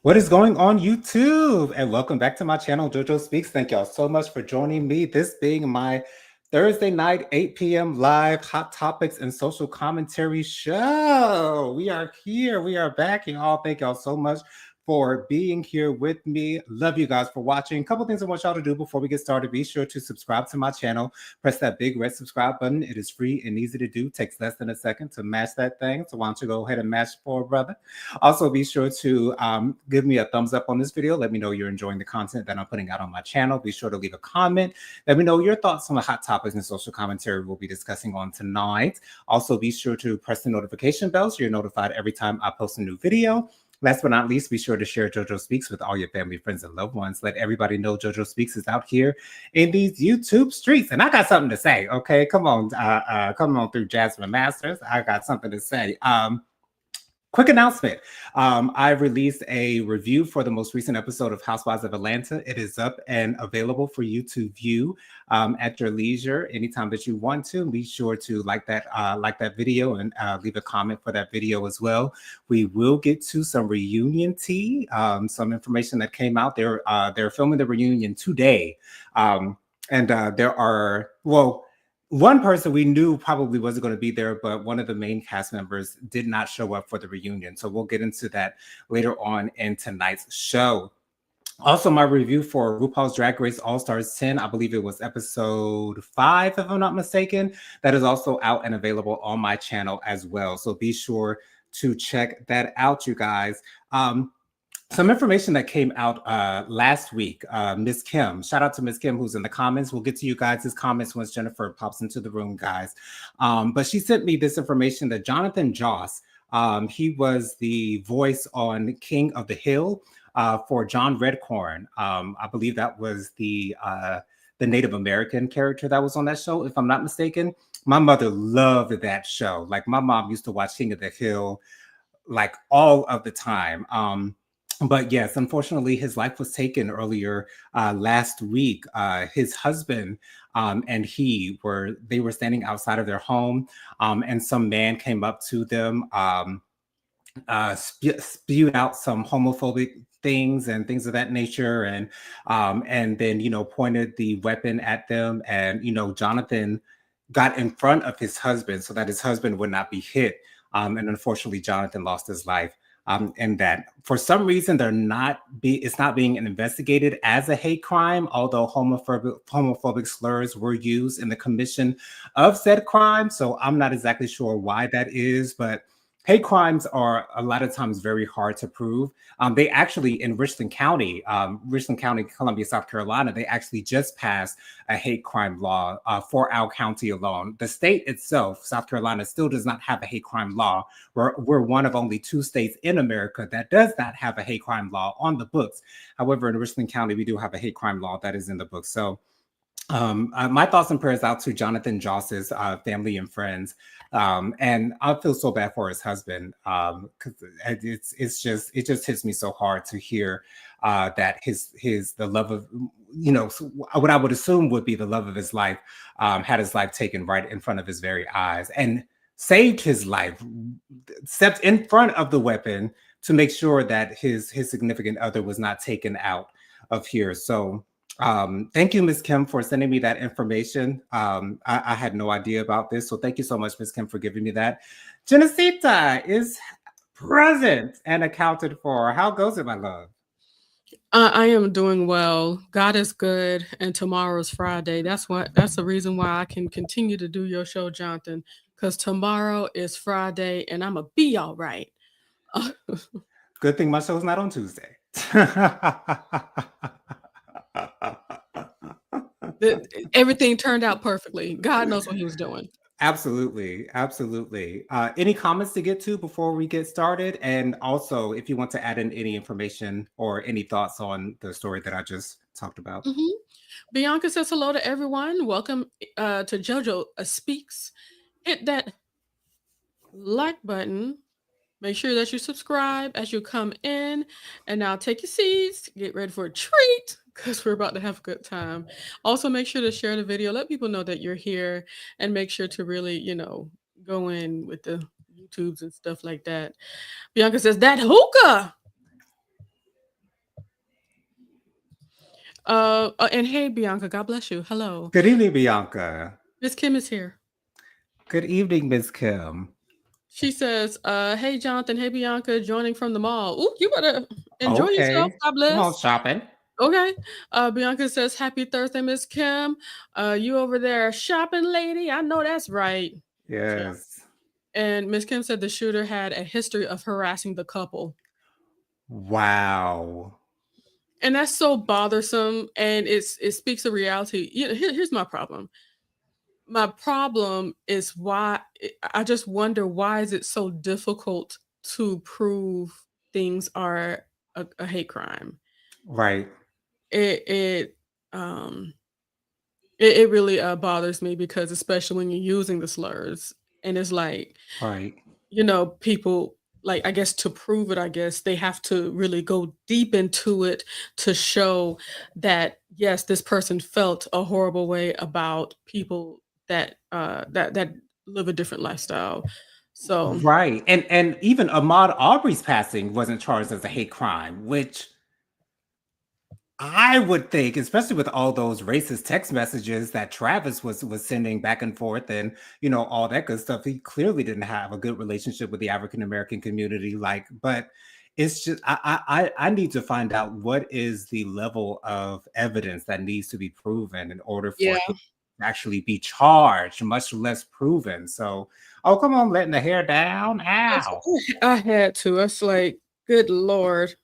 What is going on YouTube? And welcome back to my channel, JoJo Speaks. Thank y'all so much for joining me. This being my Thursday night, 8 p.m. live hot topics and social commentary show. We are here. We are back. Y'all, thank y'all so much for being here with me. Love you guys for watching. A couple things I want y'all to do before we get started. Be sure to subscribe to my channel. Press that big red subscribe button. It is free and easy to do. Takes less than a second to mash that thing. So why don't you go ahead and mash for a brother? Also, be sure to give me a thumbs up on this video. Let me know you're enjoying the content that I'm putting out on my channel. Be sure to leave a comment. Let me know your thoughts on the hot topics and social commentary we'll be discussing on tonight. Also, be sure to press the notification bell so you're notified every time I post a new video. Last but not least, be sure to share JoJo Speaks with all your family, friends, and loved ones. Let everybody know JoJo Speaks is out here in these YouTube streets. And I got something to say, okay? Come on through Jasmine Masters. I got something to say. Quick announcement. I released a review for the most recent episode of Housewives of Atlanta. It is up and available for you to view at your leisure anytime that you want to. Be sure to like that video and leave a comment for that video as well. We will get to some reunion tea, some information that came out. They're filming the reunion today. There are, well, one person we knew probably wasn't going to be there, but one of the main cast members did not show up for the reunion. So we'll get into that later on in tonight's show. Also, my review for RuPaul's Drag Race All-Stars 10, I believe it was episode 5, if I'm not mistaken. That is also out and available on my channel as well. So be sure to check that out, you guys. Some information that came out last week, Miss Kim, shout out to Miss Kim who's in the comments. We'll get to you guys' comments once Jennifer pops into the room, guys. But she sent me this information that Jonathan Joss, he was the voice on King of the Hill for John Redcorn. I believe that was the Native American character that was on that show, if I'm not mistaken. My mother loved that show. Like my mom used to watch King of the Hill like all of the time. But yes, unfortunately, his life was taken earlier last week. His husband and he were standing outside of their home, and some man came up to them, spewed out some homophobic things and things of that nature, and then pointed the weapon at them. And Jonathan got in front of his husband so that his husband would not be hit. And unfortunately, Jonathan lost his life. And that for some reason it's not being investigated as a hate crime, although homophobic slurs were used in the commission of said crime. So I'm not exactly sure why that is, but hate crimes are a lot of times very hard to prove. They actually, in Richland County, Columbia, South Carolina, they actually just passed a hate crime law for our county alone. The state itself, South Carolina, still does not have a hate crime law. We're one of only 2 states in America that does not have a hate crime law on the books. However, in Richland County, we do have a hate crime law that is in the books. So my thoughts and prayers out to Jonathan Joss's family and friends. And I feel so bad for his husband, because it just hits me so hard to hear that the love of, what I would assume would be the love of his life, had his life taken right in front of his very eyes, and saved his life, stepped in front of the weapon to make sure that his significant other was not taken out of here. So thank you, Ms. Kim, for sending me that information. I had no idea about this. So thank you so much, Ms. Kim, for giving me that. Genesita is present and accounted for. How goes it, my love? I am doing well. God is good, and tomorrow's Friday. That's the reason why I can continue to do your show, Jonathan, because tomorrow is Friday, and I'm going to be all right. Good thing my show's not on Tuesday. Everything turned out perfectly. God knows what he was doing. Absolutely. Any comments to get to before we get started? And also, if you want to add in any information or any thoughts on the story that I just talked about. Bianca says hello to everyone. Welcome to JoJo Speaks. Hit that like button. Make sure that you subscribe as you come in. And now take your seats. Get ready for a treat because we're about to have a good time. Also, make sure to share the video. Let people know that you're here. And make sure to really, go in with the YouTubes and stuff like that. Bianca says, that hookah. And hey, Bianca, God bless you. Hello. Good evening, Bianca. Miss Kim is here. Good evening, Miss Kim. She says, hey, Jonathan, hey, Bianca, joining from the mall. Ooh, you better enjoy yourself. Okay. God Come on, bless. shopping. Okay. Bianca says, happy Thursday, Miss Kim. You over there shopping, lady? I know that's right. Yeah. Yes. And Miss Kim said the shooter had a history of harassing the couple. Wow. And that's so bothersome, and it speaks of reality. Here's my problem. My problem is why I just wonder, why is it so difficult to prove things are a hate crime? Right. It it um it really bothers me, because especially when you're using the slurs, and it's like, Right. people, like, I guess to prove it, I guess they have to really go deep into it to show that yes, this person felt a horrible way about people that live a different lifestyle. So Right. And even Ahmaud Arbery's passing wasn't charged as a hate crime, which I would think, especially with all those racist text messages that Travis was sending back and forth, and all that good stuff, he clearly didn't have a good relationship with the African American community. But it's just I need to find out what is the level of evidence that needs to be proven in order yeah, for him to actually be charged, much less proven. So, oh come on, letting the hair down, ow. I had to. It's like, good lord.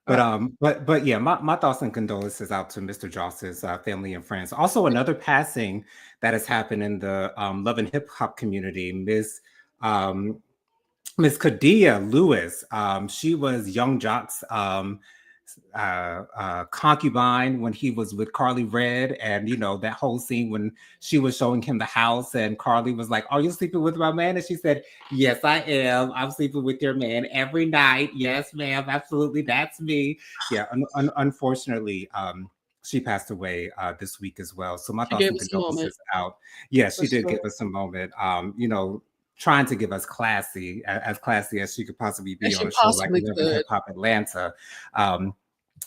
But Uh, but yeah, my thoughts and condolences out to Mr. Joss's family and friends. Also, another passing that has happened in the love and hip hop community, um, Miss Kadia Lewis. She was Young Jock's concubine when he was with Carly Red, and that whole scene when she was showing him the house, and Carly was like, "Are you sleeping with my man?" And she said, "Yes, I am. I'm sleeping with your man every night. Yes, ma'am. Absolutely, that's me." Yeah. Unfortunately, she passed away this week as well. So my she thoughts gave and us a moment. condolences out. Yeah, For she did sure. give us a moment. Trying to give us as classy as she could possibly And be on she a show like possibly Love and could. Hip Hop Atlanta. Um,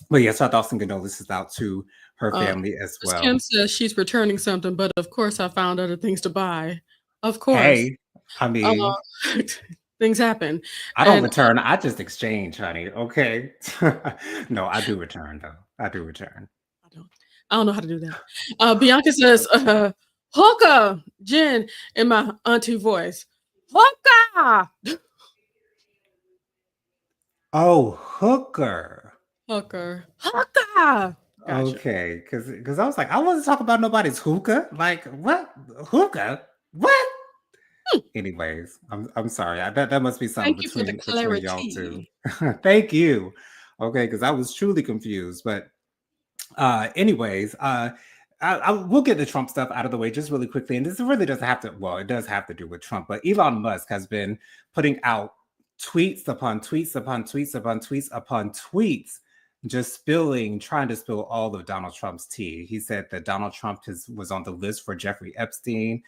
but yes, our thoughts and condolences out to her Uh, family as Miss Kim well. says she's returning something, but of course I found other things to buy. Of course. Hey, I Uh, mean, things happen. I don't And return. I just exchange, honey. Okay. No, I do return though. I do return. I don't I don't know how to do that. Bianca says, "Hooker, Jen," in my auntie voice. Hooker! Oh, hooker. Hooker. Hooker! Gotcha. Okay, because I was like, I wasn't talking about nobody's hookah. Like what hookah? What? Hmm. Anyways, I'm sorry. That must be something Thank you for the between y'all two. clarity. Thank you. Okay, because I was truly confused. But anyways, we'll get the Trump stuff out of the way just really quickly. And this really doesn't have to. Well, it does have to do with Trump. But Elon Musk has been putting out tweets upon tweets upon tweets upon tweets upon tweets, just trying to spill all of Donald Trump's tea. He said that Donald Trump was on the list for Jeffrey Epstein.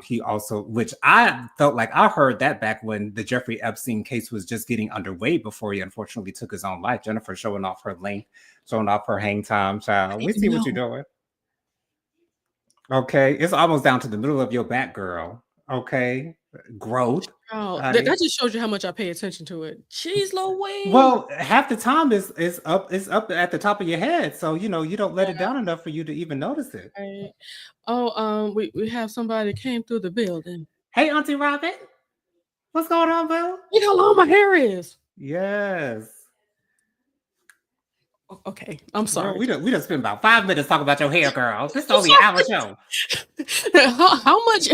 He also, which I felt like I heard that back when the Jeffrey Epstein case was just getting underway before he unfortunately took his own life. Jennifer showing off her length, showing off her hang time, I child. We didn't even see what you're know. doing. Okay, it's almost down to the middle of your back, girl. Okay, growth, Oh, that honey. just shows you how much I pay attention to it. Jeez Louise. Well, half the time is up at the top of your head, so you don't let it down enough for you to even notice it. Right. Oh, we have somebody came through the building. Hey, Auntie Robin, what's going on, boo? Look how long my hair is. Yes, Okay, I'm girl, sorry. we just spent about 5 minutes talking about your hair, girl. This is I'm only an hour sorry. show. how much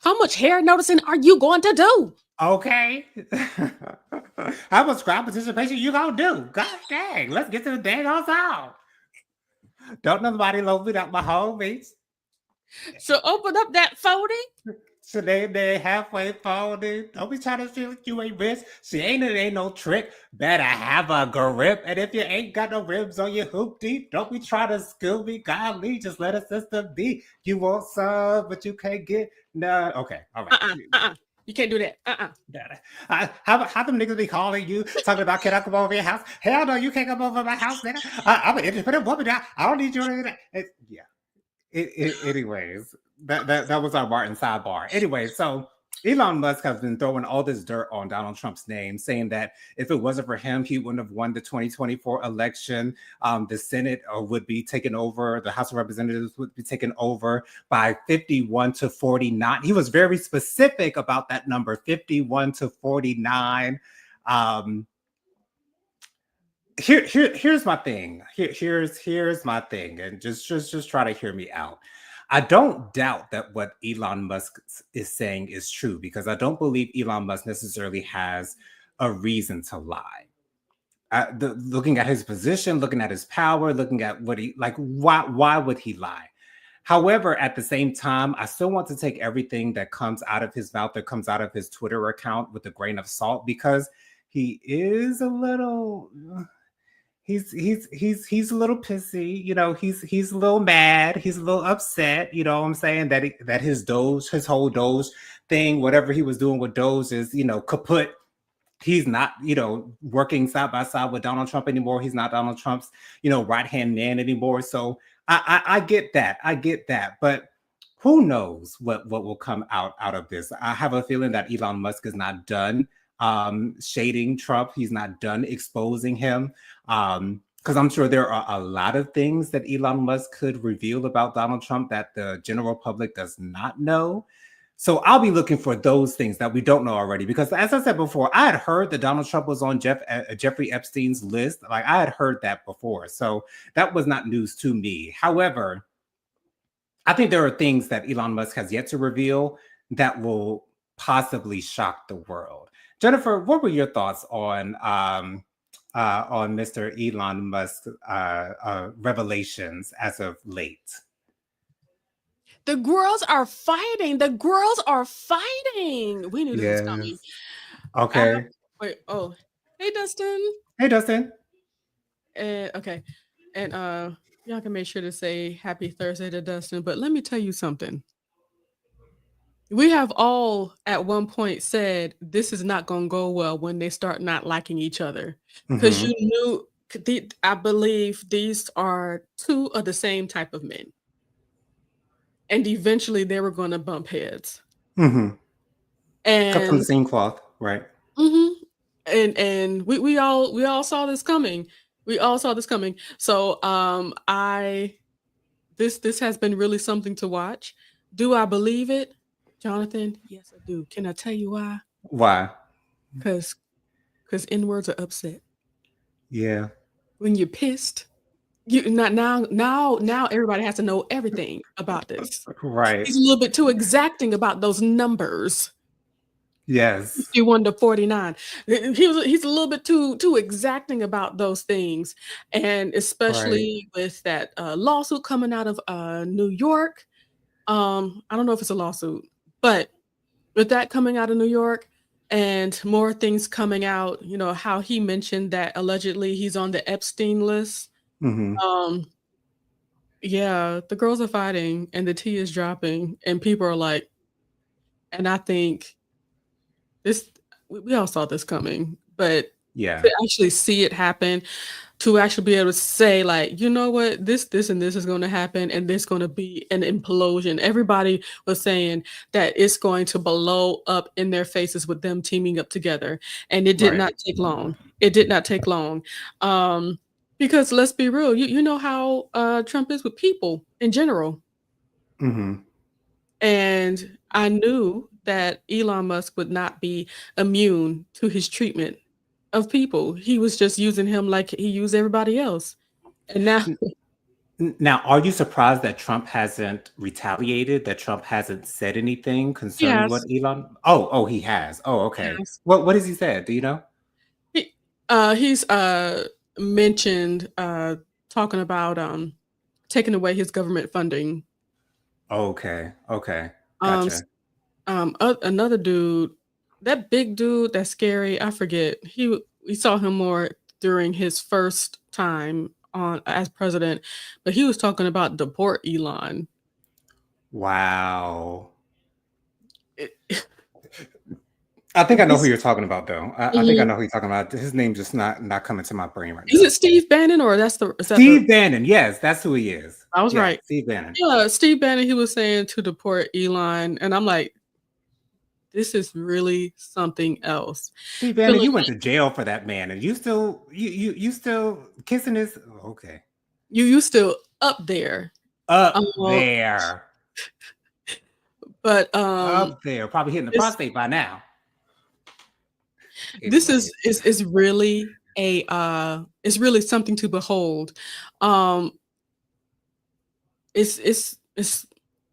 how much hair noticing are you going to do? Okay. How much crowd participation you gonna do? God dang, let's get to the dang on song. Don't nobody love me out my homies. So open up that 40. So they halfway folded. Don't be trying to feel like you ain't rich. See, it ain't no trick. Better have a grip. And if you ain't got no ribs on your hoop deep, don't be trying to school me. Golly, just let a system be. You want some, but you can't get none. Okay, all right. You can't do that. How them niggas be calling you, talking about can I come over your house? Hell no, you can't come over my house, nigga. I'm an independent woman now. I don't need you to do that. Yeah. Anyways, that was our Martin sidebar. Anyway, so Elon Musk has been throwing all this dirt on Donald Trump's name, saying that if it wasn't for him, he wouldn't have won the 2024 election. The Senate would be taken over, the House of Representatives would be taken over by 51 to 49. He was very specific about that number, 51 to 49. Here's my thing. Here's my thing, and just try to hear me out. I don't doubt that what Elon Musk is saying is true, because I don't believe Elon Musk necessarily has a reason to lie. Looking at his position, looking at his power, looking at what he like, why would he lie? However, at the same time, I still want to take everything that comes out of his mouth, that comes out of his Twitter account, with a grain of salt, because he is a little. He's a little pissy, you know. He's a little mad. He's a little upset. You know what I'm saying? That his whole Doge thing, whatever he was doing with Doge, is, you know, kaput. He's not, you know, working side by side with Donald Trump anymore. He's not Donald Trump's, you know, right hand man anymore. So I get that. I get that. But who knows what will come out of this? I have a feeling that Elon Musk is not done shading Trump. He's not done exposing him. Because I'm sure there are a lot of things that Elon Musk could reveal about Donald Trump that the general public does not know. So I'll be looking for those things that we don't know already. Because as I said before, I had heard that Donald Trump was on Jeffrey Epstein's list. Like, I had heard that before. So that was not news to me. However, I think there are things that Elon Musk has yet to reveal that will possibly shock the world. Jennifer, what were your thoughts on Mr. Elon Musk's revelations as of late? The girls are fighting. The girls are fighting. We knew this was coming. Okay. Wait. Oh, hey, Dustin. Hey, Dustin. Okay, and y'all can make sure to say happy Thursday to Dustin. But let me tell you something. We have all at one point said this is not going to go well when they start not liking each other, because you knew. I believe these are two of the same type of men, and eventually they were going to bump heads. And cut from the And same cloth, right? and we all saw this coming. We all saw this coming. So this has been really something to watch. Do I believe it, Jonathan? Yes, I do. Can I tell you why? Why? Because N-words are upset. Yeah. When you're pissed, you not now everybody has to know everything about this. Right. He's a little bit too exacting about those numbers. Yes. 51 to 49. He's a little bit too exacting about those things, and especially with that lawsuit coming out of New York. I don't know if it's a lawsuit, but with that coming out of New York and more things coming out, you know, how he mentioned that allegedly he's on the Epstein list. Yeah, the girls are fighting and the tea is dropping, and people are like, and I think this, we all saw this coming, but Yeah. to actually see it happen, to actually be able to say, like, you know what, this and this is going to happen, and there's going to be an implosion. Everybody was saying that it's going to blow up in their faces with them teaming up together, and it did not take long. It did not take long, because let's be real, you know how Trump is with people in general. And I knew that Elon Musk would not be immune to his treatment of people. He was just using him like he used everybody else. And now, are you surprised that Trump hasn't retaliated, that Trump hasn't said anything concerning what Elon? Oh, he has. Oh, okay. Yes. What has he said? Do you know? He's mentioned talking about taking away his government funding. Okay. Gotcha. Another dude, that big dude, that's scary. I forget. We saw him more during his first time on as president, but he was talking about deport Elon. Wow. I think I know who This you're talking about, though. I think I mhm. know who you're talking about. His name's just not coming to my brain right Is it now. Steve Bannon or is that the Steve Bannon. Yes, that's who he is. I was Yeah, right. Steve Bannon. Yeah, Steve Bannon, he was saying to deport Elon, and I'm like, "This is really something else." Steve Bannon, Feeling you went like to jail for that man, and you still kissing his. Okay, you still up there. up Um, there, but, up there, probably hitting the this prostate by now. this Anyways, is really it's really something to behold. Um, it's it's it's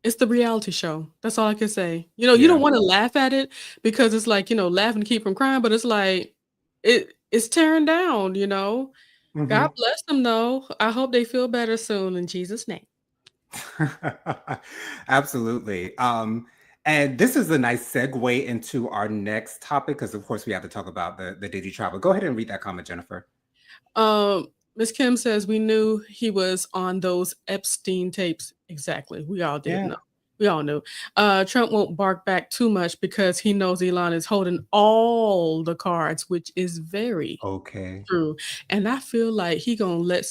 it's the reality show. That's all I can say. You don't yeah. wanna laugh at it because it's like, laughing to keep from crying, but it's like, it's tearing down, you know? God Hmm. bless them, though. I hope they feel better soon in Jesus' name. Absolutely. And this is a nice segue into our next topic because, of course, we have to talk about the Diddy trial. But go ahead and read that comment, Jennifer. Miss Kim says, "We knew he was on those Epstein tapes." Exactly. We all did Yeah. know. We all knew. Trump won't bark back too much because he knows Elon is holding all the cards, which is very Okay. true. And I feel like he gonna let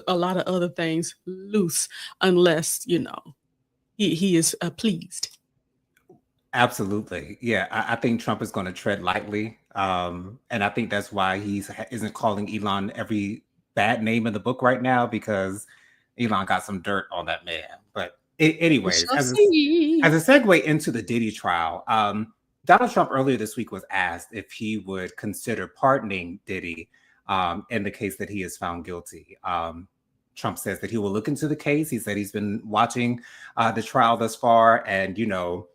a lot of other things loose unless, he is, pleased. Absolutely. Yeah, I think Trump is going to tread lightly. And I think that's why isn't calling Elon every bad name in the book right now because Elon got some dirt on that man. But We anyways, shall as see. a segue into the Diddy trial, Donald Trump earlier this week was asked if he would consider pardoning Diddy in the case that he is found guilty. Trump says that he will look into the case. He said he's been watching the trial thus far, and he'll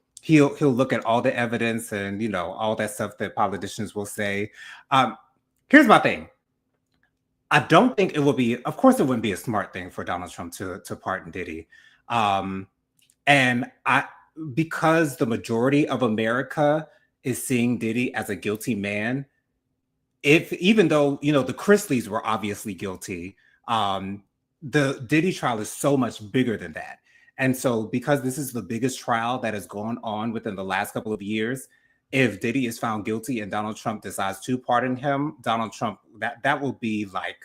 look at all the evidence and all that stuff that politicians will say. Here's my thing. I don't think it will be. Of course, it wouldn't be a smart thing for Donald Trump to pardon Diddy, um, and I because the majority of America is seeing Diddy as a guilty man. If even though the Chrisleys were obviously guilty, um, the Diddy trial is so much bigger than that. And so, because this is the biggest trial that has gone on within the last couple of years, if Diddy is found guilty and Donald Trump decides to pardon him, Donald Trump that will be like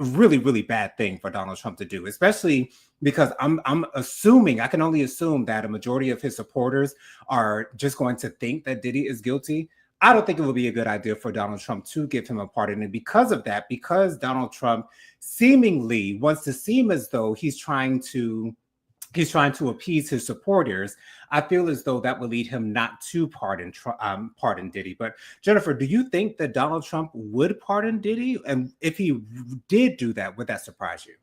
really really bad thing for Donald Trump to do, especially because I'm assuming I can only assume that a majority of his supporters are just going to think that Diddy is guilty. I don't think it would be a good idea for Donald Trump to give him a pardon. And because of that, because Donald Trump seemingly wants to seem as though he's trying to appease his supporters, I feel as though that would lead him not to pardon Diddy. But Jennifer, do you think that Donald Trump would pardon Diddy? And if he did do that, would that surprise you?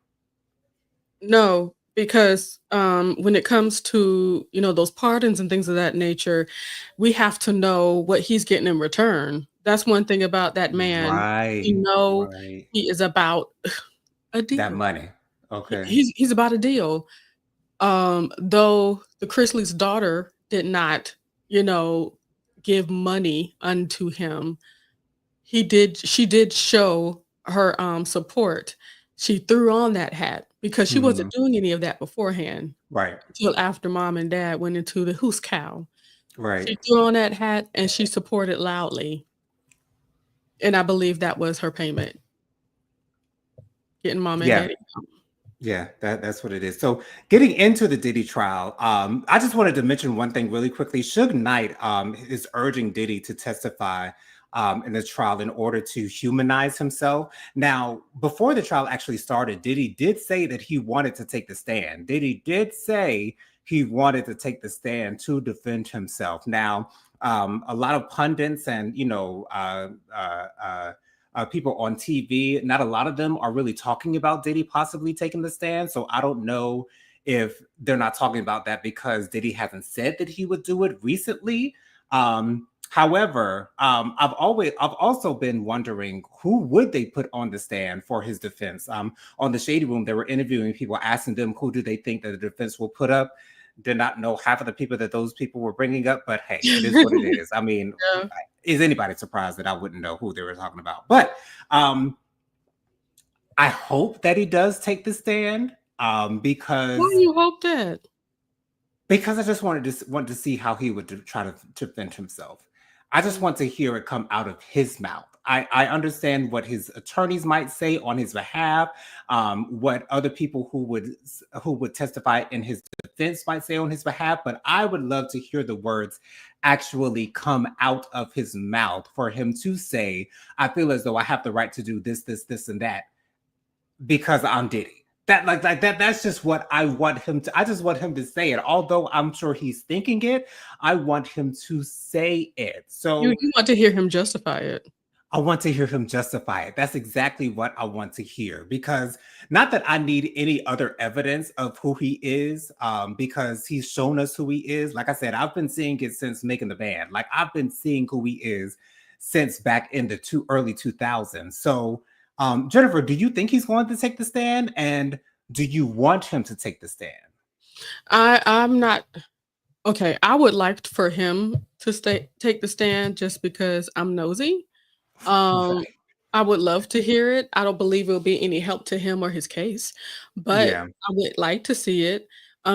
No, because, when it comes to, those pardons and things of that nature, we have to know what he's getting in return. That's one thing about that man. We Right, know right. he is about a That deal. money. He Okay. he's about a deal. Though the Chrisley's daughter did not, you know, give money unto him, she did show her, support. She threw on that hat because she wasn't Mhm. doing any of that beforehand Right, until after mom and dad went into the hoose cow. right. She threw on that hat and she supported loudly, and I believe that was her payment, getting mom and Yeah. daddy. Yeah, that's what it is. So getting into the Diddy trial, I just wanted to mention one thing really quickly. Suge Knight is urging Diddy to testify in the trial in order to humanize himself. Now, before the trial actually started, Diddy did say that he wanted to take the stand. Diddy did say he wanted to take the stand to defend himself. Now, a lot of pundits and people on TV, not a lot of them are really talking about Diddy possibly taking the stand. So I don't know if they're not talking about that because Diddy hasn't said that he would do it recently. However, I've also been wondering who would they put on the stand for his defense. On the Shady Room, they were interviewing people, asking them who do they think that the defense will put up. Did not know half of the people that those people were bringing up, but hey, it is what it is. I mean, Yeah. is anybody surprised that I wouldn't know who they were talking about? But um, I hope that he does take the stand Why do you hope that? because I just wanted to see how he would try to defend himself. I just want to hear it come out of his mouth. I understand what his attorneys might say on his behalf, what other people who would testify in his defense might say on his behalf, but I would love to hear the words actually come out of his mouth for him to say, I feel as though I have the right to do this, and that because I'm Diddy. Like that. That's just what I want him to. I just want him to say it. Although I'm sure he's thinking it, I want him to say it. So You want to hear him justify it. I want to hear him justify it. That's exactly what I want to hear because not that I need any other evidence of who he is, because he's shown us who he is. Like I said, I've been seeing it since making the band. Like I've been seeing who he is since back in the early 2000s. So, Jennifer, do you think he's going to take the stand, and do you want him to take the stand? I'm not okay. I would like for him to take the stand just because I'm nosy. Um, Right. I would love to hear it. I don't believe it'll be any help to him or his case, but Yeah, I would like to see it.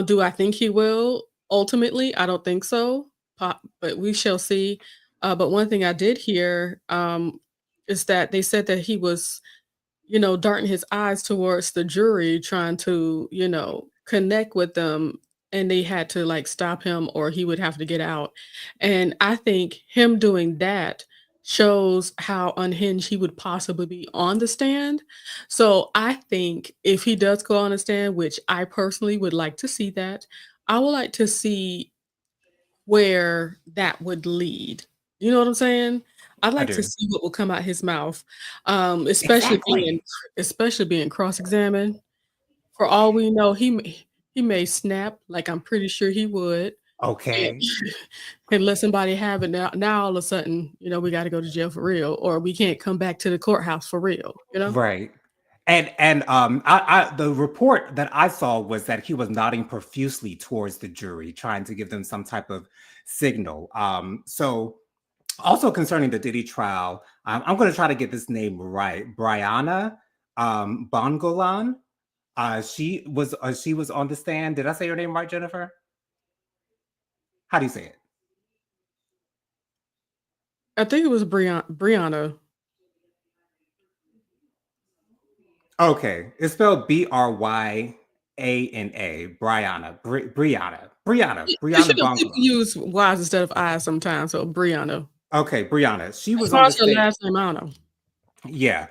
Do I think he will? Ultimately, I don't think so, but we shall see. But one thing I did hear is that they said that he was, darting his eyes towards the jury, trying to, connect with them, and they had to like stop him or he would have to get out. And I think him doing that shows how unhinged he would possibly be on the stand. So I think if he does go on the stand, which I personally would like to see that, I would like to see where that would lead. You know what I'm saying? I'd I like to do. see what will come out his mouth, Exactly. especially being cross-examined. For all we know, he may snap, like I'm pretty sure he would, and Okay. and let somebody have it. Now all of a sudden, we gotta go to jail for real, or we can't come back to the courthouse for real, you know? Right. And I the report that I saw was that he was nodding profusely towards the jury, trying to give them some type of signal. So also concerning the Diddy trial, I'm going to try to get this name right. Brianna Bongolan. She was on the stand. Did I say her name right, Jennifer? How do you say it? I think it was Brianna. Okay, it's spelled Bryana. Brianna People Bongolan. use Y's instead of I's sometimes, so Brianna. Okay, Brianna. She As was far on the as her stand. last name, I don't know. Yeah.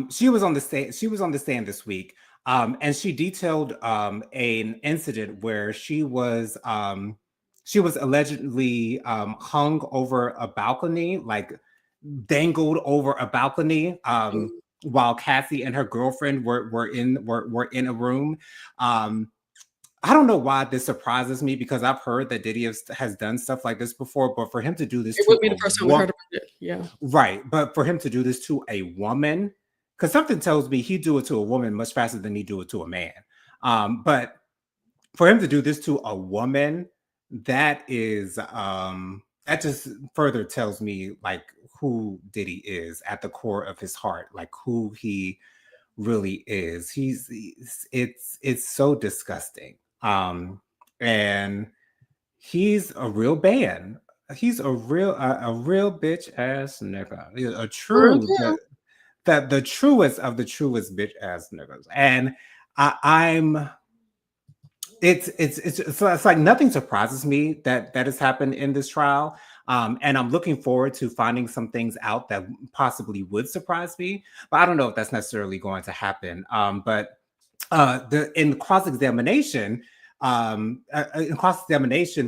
She was on the stand. She was on the stand this week. And she detailed an incident where she was allegedly hung over a balcony, like dangled over a balcony, Mm. while Cassie and her girlfriend were in a room. I don't know why this surprises me because I've heard that Diddy has done stuff like this before, but for him to do this It to would be a the first time we heard woman, about it. Yeah. right? But for him to do this to a woman, because something tells me he'd do it to a woman much faster than he'd do it to a man. But for him to do this to a woman, that just further tells me like who Diddy is at the core of his heart, like who he really is. It's so disgusting. And he's a real man. He's a real bitch ass nigga. He's a For real true deal. the truest of the truest bitch ass niggas. And I'm it's like nothing surprises me that has happened in this trial. And I'm looking forward to finding some things out that possibly would surprise me, but I don't know if that's necessarily going to happen. But the in cross examination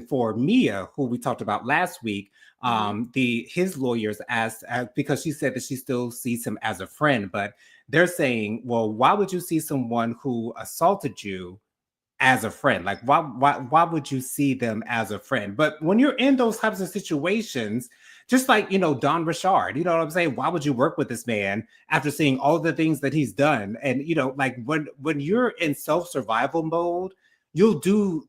for Mia, who we talked about last week, Mhm. the his lawyers asked because she said that she still sees him as a friend, but they're saying, well, why would you see someone who assaulted you as a friend? Like, why would you see them as a friend? But when you're in those types of situations, just like Don Richard, you know what I'm saying? Why would you work with this man after seeing all the things that he's done? And like when you're in self-survival mode, you'll do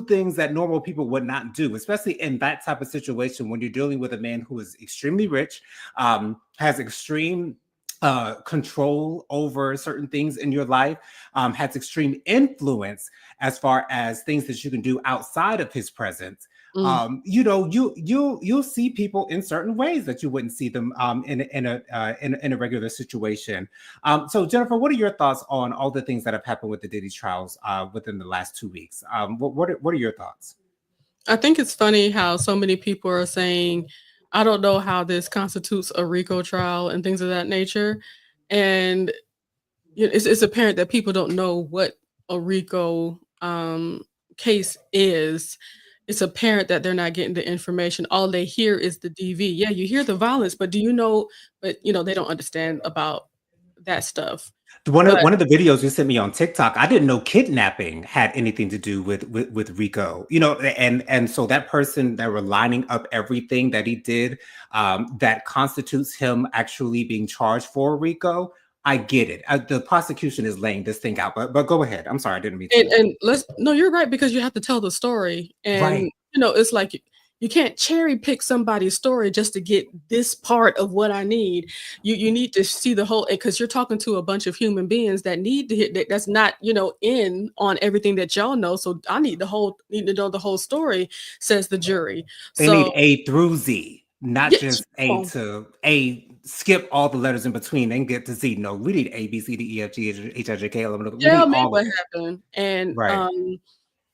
things that normal people would not do, especially in that type of situation when you're dealing with a man who is extremely rich, has extreme control over certain things in your life, has extreme influence as far as things that you can do outside of his presence. Mm. You'll see people in certain ways that you wouldn't see them in a regular situation. So Jennifer, what are your thoughts on all the things that have happened with the Diddy trials within the last 2 weeks? What are your thoughts? I think it's funny how so many people are saying, "I don't know how this constitutes a RICO trial," and things of that nature, and it's apparent that people don't know what a RICO, case is. It's apparent that they're not getting the information. All they hear is the DV. Yeah, you hear the violence, but do you know but, they don't understand about that stuff. One of But one of the videos you sent me on TikTok, I didn't know kidnapping had anything to do with Rico. And so that person that were lining up everything that he did, that constitutes him actually being charged for Rico. I get it. The prosecution is laying this thing out, but go ahead. I'm sorry, I didn't mean to. and let's no, you're right because you have to tell the story, and, Right. it's like you can't cherry pick somebody's story just to get this part of what I need. You need to see the whole because you're talking to a bunch of human beings that need to hear that's not, in on everything that y'all know, so I need to know the whole story, says the jury. They need So, A through Z, not yes, just A to A. Skip all the letters in between and get to Z. No, we need A, B, C, D, E, F, G, H, I, J, K, L, M, N, O. We tell need me all of what it. happened, and, Right.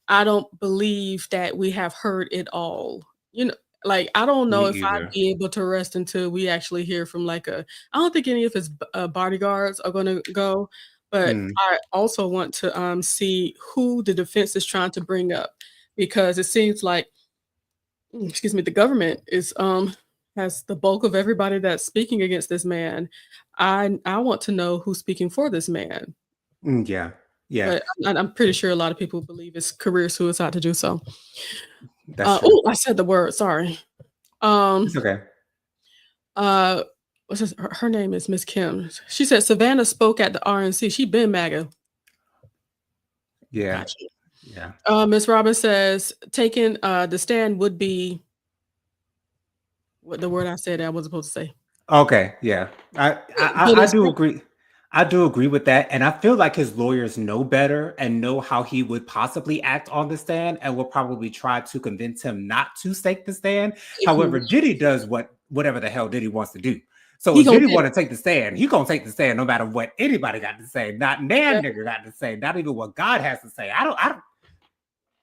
I don't believe that we have heard it all. Like, I don't Me know if I'd either. be able to rest until we actually hear from, like, I don't think any of his bodyguards are gonna go, but Mm, I also want to, see who the defense is trying to bring up because it seems like, excuse me, the government has the bulk of everybody that's speaking against this man. I want to know who's speaking for this man, yeah. Yeah. but I'm pretty sure a lot of people believe it's career suicide to do so. That's true. Oh, I said the word, sorry. It's Um, okay. uh, what's this? Her name is Miss Kim. She said Savannah spoke at the RNC. She been MAGA. Yeah. Gotcha. Yeah. Miss Robin says taking the stand would be what the word I said I wasn't supposed to say. Okay. Yeah. But I it's do agree. I do agree with that. And I feel like his lawyers know better and know how he would possibly act on the stand and will probably try to convince him not to stake the stand. However, Diddy does whatever the hell Diddy wants to do. So he if gonna Diddy get it. want to take the stand, he gonna take the stand no matter what anybody got to say. Not Yeah. nan nigga got to say, not even what God has to say. I don't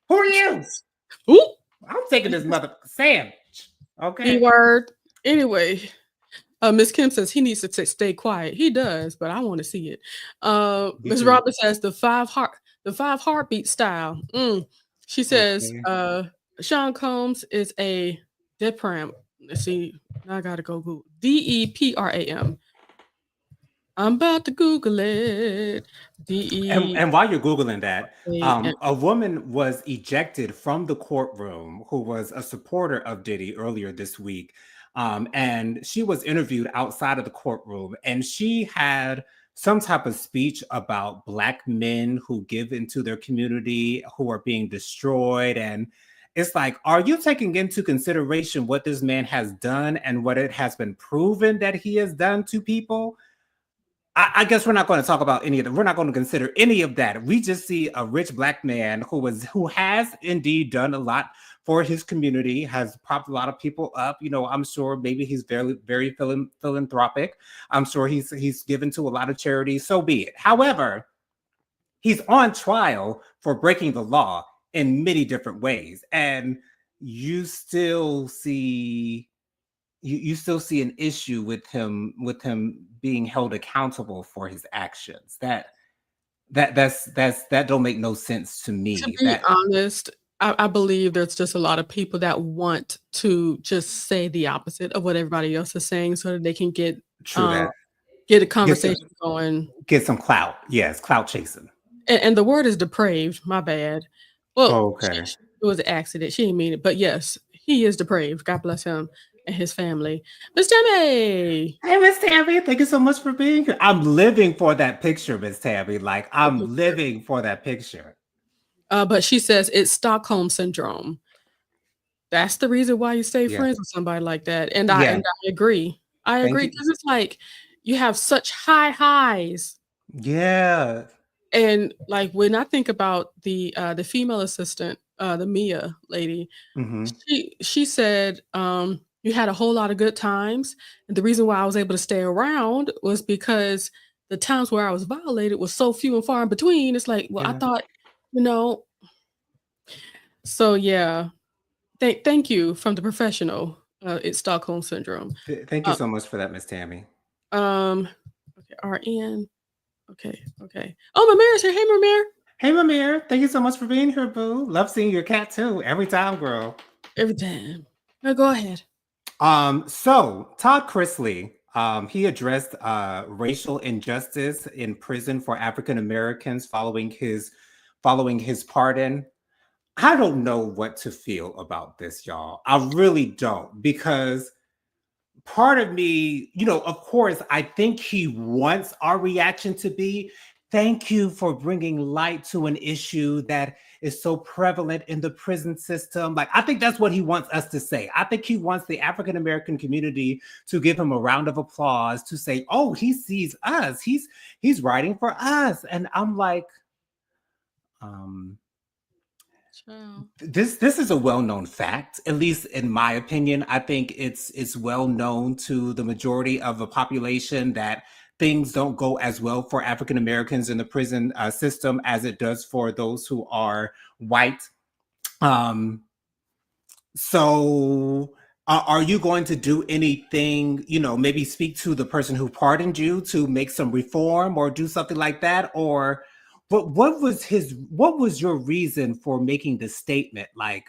who are you? Ooh, I'm taking this mother sandwich. B Okay. word. Anyway, Miss Kim says he needs to stay quiet. He does, but I want to see it. Me Miss too. Robert says the five heartbeat style. She says Okay. Sean Combs is a Depram. Let's see. Now I gotta go Google DEPRAM. I'm about to Google it. D And while you're Googling that, E A M. a woman was ejected from the courtroom who was a supporter of Diddy earlier this week. And she was interviewed outside of the courtroom, and she had some type of speech about Black men who give into their community, who are being destroyed. And it's like, are you taking into consideration what this man has done and what it has been proven that he has done to people? I guess we're not going to talk about any of that. We're not going to consider any of that. We just see a rich Black man who has indeed done a lot for his community, has propped a lot of people up. I'm sure maybe he's very philanthropic. I'm sure he's given to a lot of charities. So be it. However, he's on trial for breaking the law in many different ways, and you still see you still see an issue with him being held accountable for his actions. That don't make no sense to To me. be That honest, I believe there's just a lot of people that want to just say the opposite of what everybody else is saying so that they can true uh, that get a get some conversation going. get some clout. Yes, clout chasing. And the word is depraved, my bad. Well, Okay. it was an accident, she didn't mean it, but yes, he is depraved, God bless him and his family. Miss Tammy! Hey, Miss Tammy, thank you so much for being here. I'm living for that picture, Miss Tammy. Like I'm living for that picture. But she says it's Stockholm Syndrome. That's the reason why you stay Yeah. friends with somebody like that, and I Yeah. and I agree. I Thank agree you. because it's like, you have such high highs. Yeah. And like when I think about the female assistant, the Mia lady, Mm-hmm. she said, you had a whole lot of good times. And the reason why I was able to stay around was because the times where I was violated was so few and far in between. It's like, well, I Yeah. thought, you know, so yeah. Thank you from the professional. It's Stockholm syndrome. Thank you Uh, so much for that, Miss Tammy. okay, RN. Okay. Oh, Mamir's here. Hey, Mamir. Hey, Mamir. Thank you so much for being here, boo. Love seeing your cat too. Every time, girl. Every time. No, go ahead. So Todd Chrisley, he addressed racial injustice in prison for African Americans following his pardon. I don't know what to feel about this, y'all. I really don't, because part of me, of course, I think he wants our reaction to be, thank you for bringing light to an issue that is so prevalent in the prison system. Like, I think that's what he wants us to say. I think he wants the African American community to give him a round of applause, to say, oh, he sees us. He's writing for us. And I'm like, um, Ciao. this is a well-known fact, at least in my opinion. I think it's well known to the majority of the population that things don't go as well for African Americans in the prison system as it does for those who are white. um so are you going to do anything, maybe speak to the person who pardoned you to make some reform or do something like that? Or what was your reason for making the statement? Like,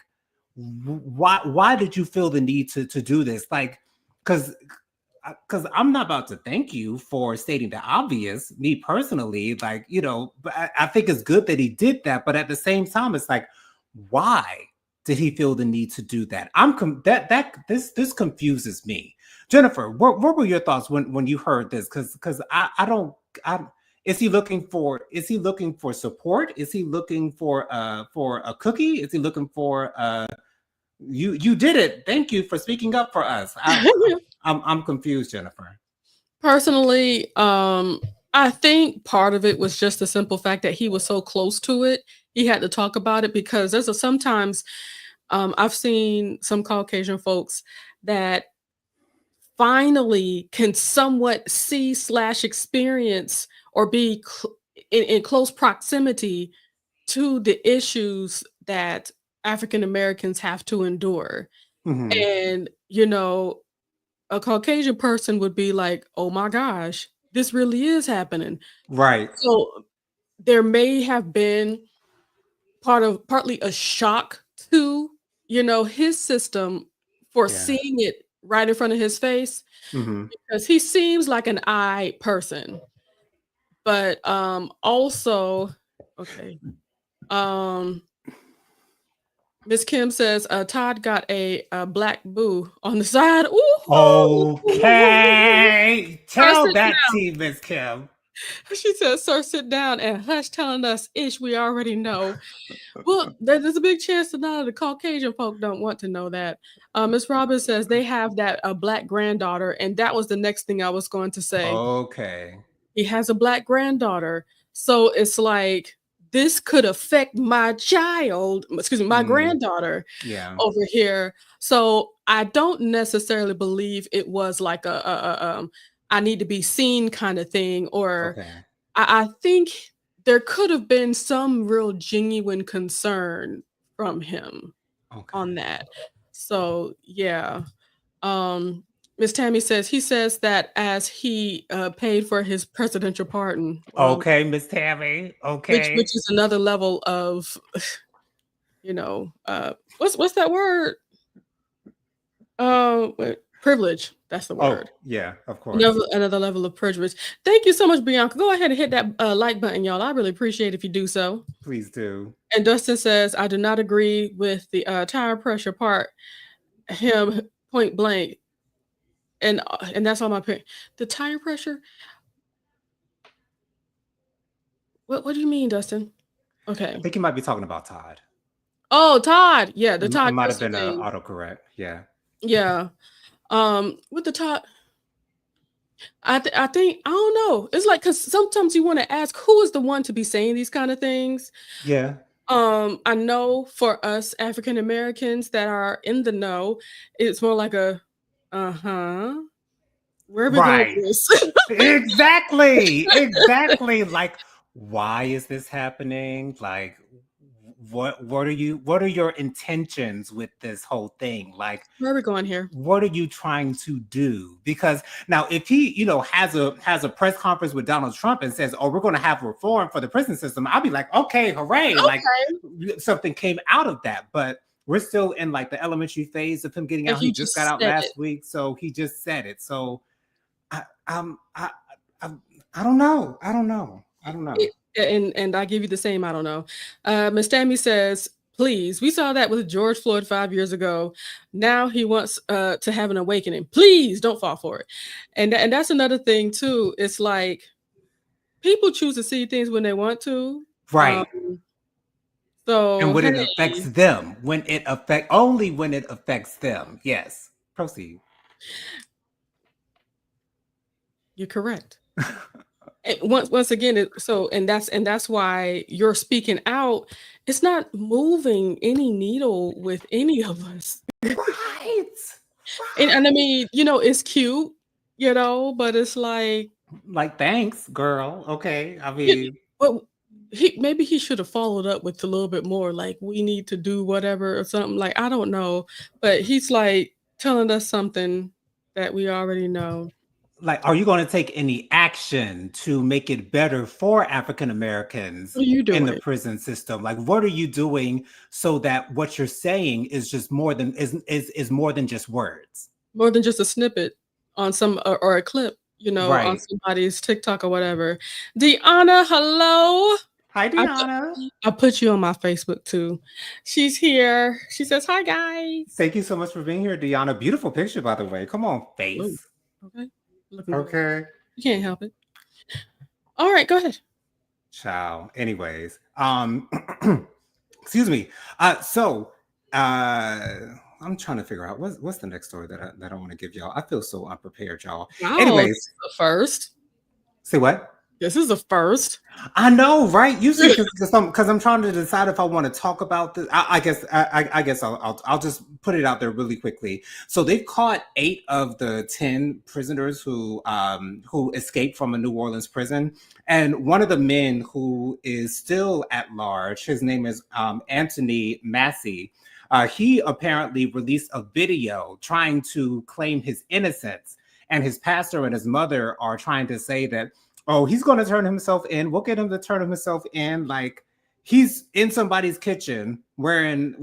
why did you feel the need to do this? Like, because I'm not about to thank you for stating the obvious, me personally, like, but I think it's good that he did that. But at the same time, it's like, why did he feel the need to do that? This confuses me. Jennifer, what were your thoughts when you heard this? Because I don't, I is he looking for support? Is he looking for a cookie? Is he looking for you did it. Thank you for speaking up for us. I'm confused, Jennifer. Personally, I think part of it was just the simple fact that he was so close to it. He had to talk about it because sometimes I've seen some Caucasian folks that finally can somewhat see/experience or be in close proximity to the issues that African Americans have to endure. Hmm. And, a Caucasian person would be like, "Oh my gosh, this really is happening." Right. So there may have been partly a shock to, his system for Yeah. seeing it right in front of his face Hmm. because he seems like an I person. But also, okay. Um Miss Kim says, Todd got a black boo on the side. Ooh, Okay. sir, Tell sit that down. team, Miss Kim. She says, sir, sit down and hush, telling us ish we already know. Well, there's a big chance that none of the Caucasian folk don't want to know that. Miss Robbins says they have that black granddaughter, and that was the next thing I was going to say. Okay. He has a black granddaughter. So it's like this could affect my child, excuse me, my Mm, granddaughter yeah. over here. So I don't necessarily believe it was like I need to be seen kind of thing, or Okay. I think there could have been some real genuine concern from him on Okay. that. So yeah. Um, Miss Tammy says he says that as he paid for his presidential pardon. Well, Okay, Miss Tammy. which Okay. is another level of what's that word? Privilege. That's the Oh, word. yeah, of course. Another level of privilege. Thank you so much, Bianca. Go ahead and hit that like button, y'all. I really appreciate if you do so. Please do. And Dustin says, I do not agree with the tire pressure part. Him point blank, and that's all my parent. The tire pressure. What do you mean, Dustin? I Okay. think you might be talking about Todd. Oh, Todd. Yeah, the It Todd might have Chrisley been a thing. autocorrect. Yeah. Yeah. With the Todd. I think I don't know. It's like because sometimes you want to ask who is the one to be saying these kind of things. Yeah. I know for us African Americans that are in the know, it's more like a uh-huh. Where are we going Right. with this? Exactly. Exactly. Like, why is this happening? Like, what are your intentions with this whole thing? Like, Where are we going here? what are you trying to do? Because now if he, has a press conference with Donald Trump and says, oh, we're going to have reform for the prison system, I'll be like, okay, hooray, like Okay. something came out of that. But we're still in like the elementary phase of him getting And out. He he just got just out said it. last week, so he just said it. So I um I, I don't know. I don't know. I don't know. It and I give you the same, I don't know. Miss Tammy says, "Please, we saw that with George Floyd 5 years ago. Now he wants to have an awakening. Please don't fall for it." And that's another thing too. It's like people choose to see things when they want to. Um, Right. And so when it affects hey, them, only when it affects them. Yes. Proceed. you're correct. And once again, that's why you're speaking out. It's not moving any needle with any of us. Right. And I Right. mean, it's cute, but it's like, Like, thanks, girl. Okay. I you mean, well, he should have followed up with a little bit more, like, "We need to do whatever," or something, like, I don't know, but he's, like, telling us something that we already know. like, are you going to take any action to make it better for African Americans What are you in the doing? prison system? Like, what are you doing so that what you're saying is just more than is more than just words? More than just a snippet on some or a clip, on Right. somebody's TikTok or whatever. Deanna, hello. Hi, I Deanna. I put you on my Facebook too. She's here. She says, "Hi, guys." Thank you so much for being here, Deanna. Beautiful picture, by the way. Come on, Oh, face. okay. Looking good. Okay. You can't help it. Alright, go ahead. Ciao. Anyways, excuse me. So, I'm trying to figure out what's the next story that I want to give y'all. I feel so unprepared, y'all. Wow, this Anyways, is a first. say what? This is a first. I know, right? Usually, because I'm trying to decide if I want to talk about this. I guess I'll just put it out there really quickly. So they've caught 8 of the 10 prisoners who escaped from a New Orleans prison, and one of the men who is still at large, his name is Anthony Massey. He apparently released a video trying to claim his innocence, and his pastor and his mother are trying to say that, oh, he's going to turn himself in. We'll get him to turn himself in. Like, he's in somebody's kitchen wearing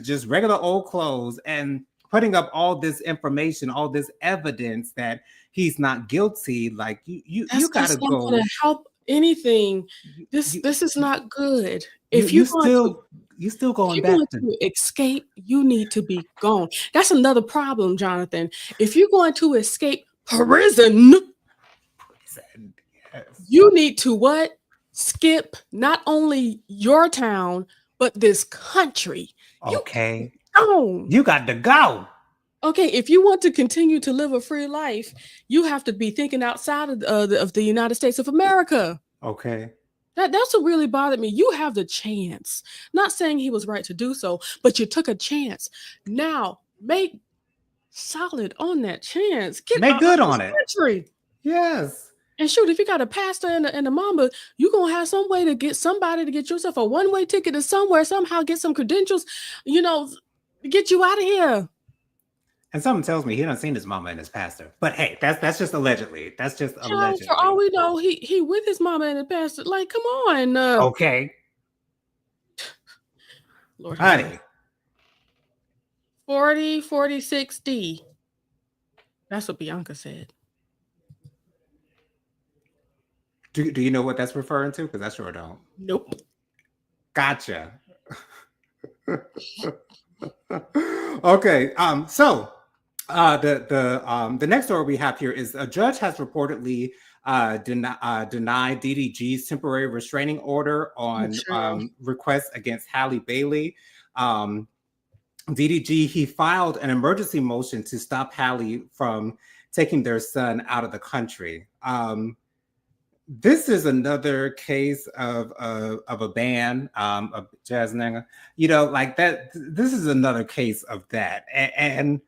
just regular old clothes and putting up all this information, all this evidence that he's not guilty. Like, you got to That's not gonna go. help anything. You This is not good. you If you you're going to still you still if going you're going back to to escape, you need to be gone. That's another problem, Jonathan. If you're going to escape prison, prison. Yes. you need to what? Skip not only your town, but this country. You Okay. gone. You got to go. Okay, if you want to continue to live a free life, you have to be thinking outside of the United States of America. Okay. That's what really bothered me. You have the chance. Not saying he was right to do so, but you took a chance. Now make solid on that chance. Get Make out of good this on it. country. Yes. And shoot, if you got a pastor and a mama, you gonna have some way to get somebody to get yourself a one-way ticket to somewhere, somehow get some credentials, you know, get you out of here. And something tells me he done seen his mama and his pastor. But hey, that's just allegedly. That's just Child, for all allegedly. we know, he with his mama and the pastor. Like, come on, Okay. Lord have mercy. Honey. 40, 40, 60. That's what Bianca said. Do you know what that's referring to? Because I sure don't. Nope. Gotcha. Okay. So the next story we have here is a judge has reportedly denied DDG's temporary restraining order Oh, on child. requests against Halle Bailey. DDG, he filed an emergency motion to stop Halle from taking their son out of the country. This is another case of a band, of jazz nigga, like that. This is another case of that, and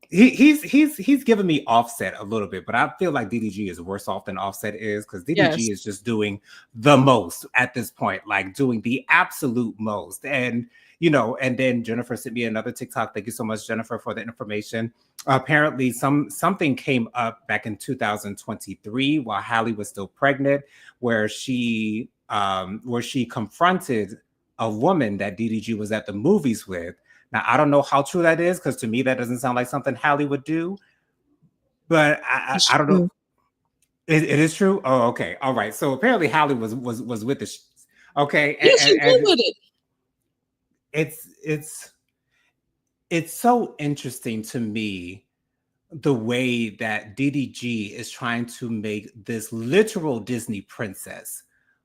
he's given me Offset a little bit, but I feel like DDG is worse off than Offset is, because DDG Yes. is just doing the most at this point, like doing the absolute most. And then Jennifer sent me another TikTok. Thank you so much, Jennifer, for the information. Apparently, something came up back in 2023 while Hallie was still pregnant, where she confronted a woman that DDG was at the movies with. Now, I don't know how true that is, because to me, that doesn't sound like something Hallie would do. But It's I don't know. true. It is true? Oh, okay. All right. So apparently Hallie was with the okay. Yeah, she's good with it. It's it's so interesting to me, the way that DDG is trying to make this literal Disney princess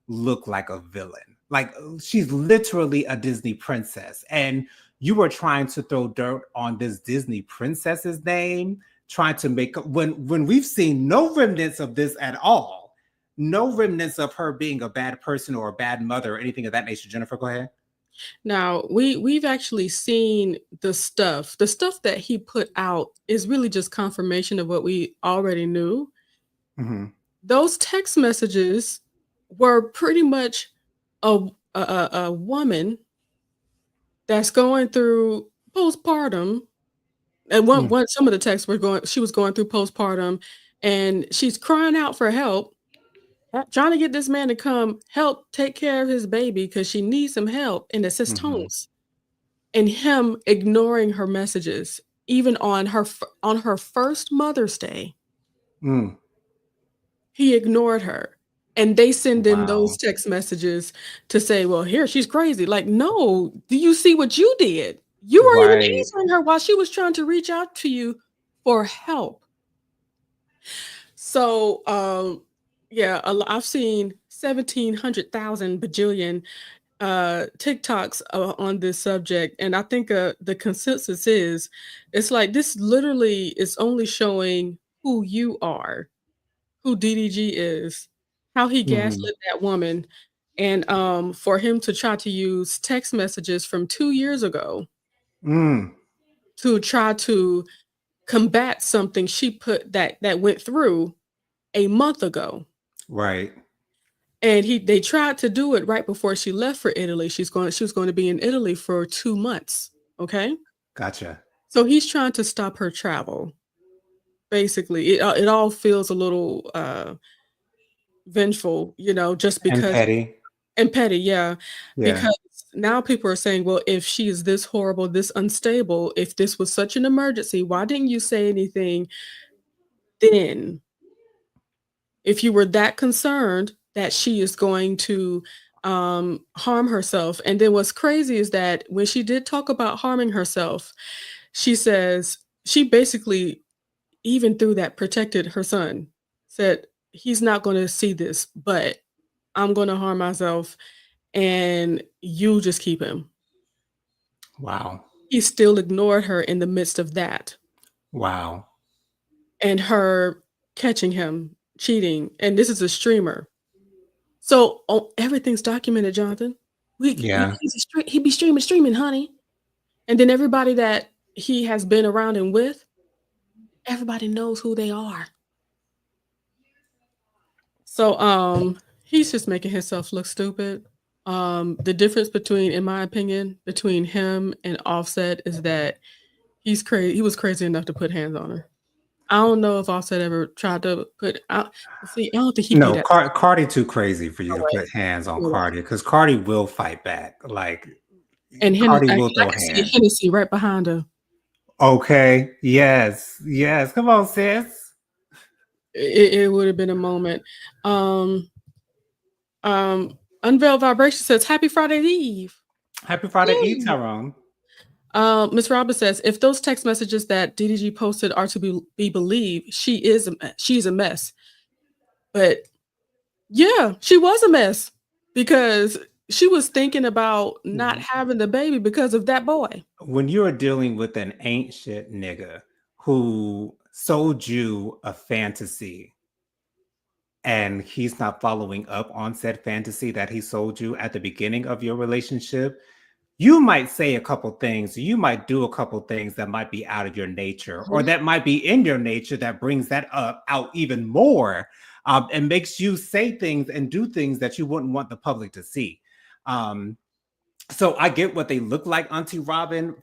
look like a villain. Like, she's literally a Disney princess. And you were trying to throw dirt on this Disney princess's name, trying to make, when we've seen no remnants of this at all, no remnants of her being a bad person or a bad mother or anything of that nature. Jennifer, go ahead. Now, we've actually seen the stuff. The stuff that he put out is really just confirmation of what we already knew. Mm-hmm. Those text messages were pretty much a woman that's going through postpartum. And some of the texts were she was going through postpartum, and she's crying out for help, trying to get this man to come help take care of his baby because she needs some help, and it's his Mm-hmm. tones. And him ignoring her messages, even on her first Mother's Day. Mm. He ignored her. And they send in those Wow. text messages to say, well, here, she's crazy. Like, no, do you see what you did? You weren't even Right. answering her while she was trying to reach out to you for help. So, yeah, I've seen 1,700,000 bajillion TikToks on this subject, and I think the consensus is, it's like this literally is only showing who you are, who DDG is, how he Mm-hmm. gaslit that woman, and for him to try to use text messages from 2 years ago Mm. to try to combat something she put that went through a month ago. Right. And they tried to do it right before she left for Italy. She was going to be in Italy for 2 months, okay? Gotcha. So he's trying to stop her travel. Basically, it all feels a little vengeful, just And because. petty. And petty, yeah, Yeah. because now people are saying, well, if she is this horrible, this unstable, if this was such an emergency, why didn't you say anything then? If you were that concerned that she is going to harm herself. And then what's crazy is that when she did talk about harming herself, she says she basically, even through that, protected her son, said, he's not going to see this, but I'm going to harm myself, and you just keep him. Wow. He still ignored her in the midst of that, Wow. and her catching him cheating. And this is a streamer. So everything's documented, Jonathan. Yeah. He be streaming, honey. And then everybody that he has been around and with, everybody knows who they are. So he's just making himself look stupid. The difference between, in my opinion, between him and Offset is that he's crazy. He was crazy enough to put hands on her. I don't know if Offset ever tried to put out. See, I don't think he'd be No, that. Cardi too crazy for you No to way. put hands on No way. Cardi, because Cardi will fight back. Like, And Cardi I will throw can see hands. Hennessy right behind her. Okay. Yes. Yes. Come on, sis. It would have been a moment. Um, Unveiled Vibration says, Happy Friday Eve. Happy Friday Eve, Yay. Tyrone. Miss Roberts says, if those text messages that DDG posted are to be believed, she's a mess. But yeah, she was a mess because she was thinking about not having the baby because of that boy. When you're dealing with an ain't shit nigga who sold you a fantasy and he's not following up on said fantasy that he sold you at the beginning of your relationship, you might say a couple things, you might do a couple things that might be out of your nature or Mhm. that might be in your nature that brings that up out even more, and makes you say things and do things that you wouldn't want the public to see. So I get what they look like, Auntie Robin,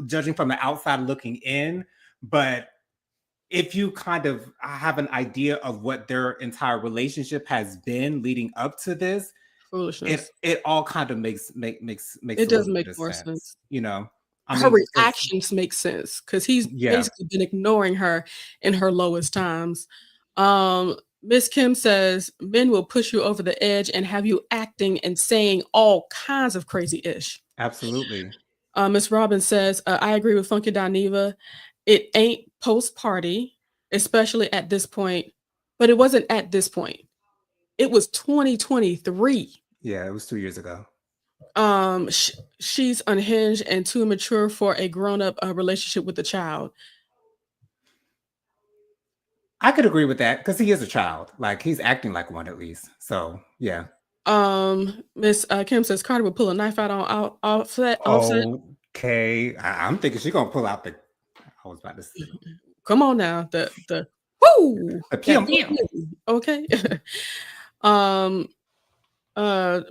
judging from the outside looking in, but if you kind of have an idea of what their entire relationship has been leading up to this, Foolishness. it all kind of makes It a does little make bit of more sense, sense. you know. I Her mean, because reactions make sense because he's yeah, basically been ignoring her in her lowest times. Miss Kim says men will push you over the edge and have you acting and saying all kinds of crazy ish. absolutely. Miss Robbins says, I agree with Funky Dineva. It ain't post party, especially at this point, but it wasn't at this point. It was 2023. Yeah, it was 2 years ago. She's unhinged and too mature for a grown up relationship with a child. I could agree with that because he is a child. Like he's acting like one at least. So yeah. Miss Kim says Carter would pull a knife out on offset. Offset. Okay, I'm thinking she's gonna pull out the. I was about to say Come on now, the whoo the that pew pew. okay. um,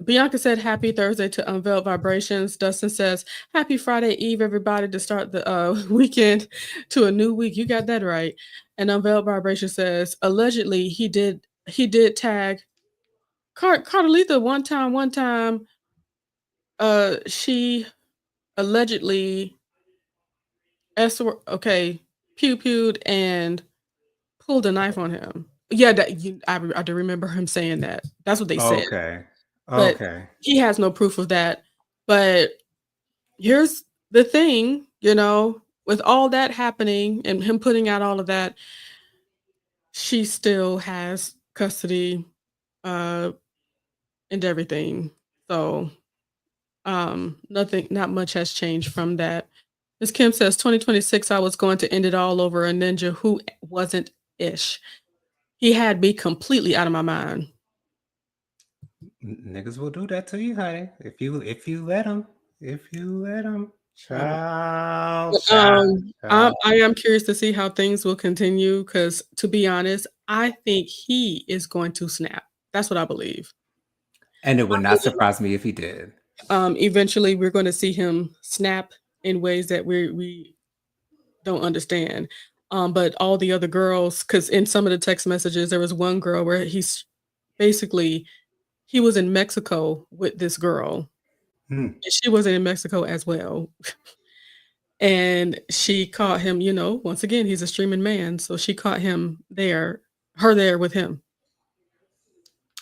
Bianca said happy Thursday to Unveiled Vibrations. Dustin says happy Friday Eve, everybody, to start the weekend to a new week. You got that right. And Unveiled Vibration says allegedly he did tag Cardelita one time. She allegedly okay pew pewed and pulled a knife on him. Yeah, I do remember him saying that. That's what they said, Okay, but okay. he has no proof of that. But here's the thing, with all that happening and him putting out all of that, she still has custody uh and everything. So not much has changed from that. Ms. Kim says 2026 I was going to end it all over a ninja who wasn't ish. He had me completely out of my mind. Niggas will do that to you, honey. If you let them, if you let them, Uh, child, but, child, child. I am curious to see how things will continue because, to be honest, I think he is going to snap. That's what I believe. And it I would not believe surprise me if he did. eventually we're going to see him snap in ways that we don't understand. But all the other girls, because in some of the text messages, there was one girl where basically he was in Mexico with this girl, Hmm. and she wasn't in Mexico as well. And she caught him, once again, he's a streaming man, so she caught her there with him.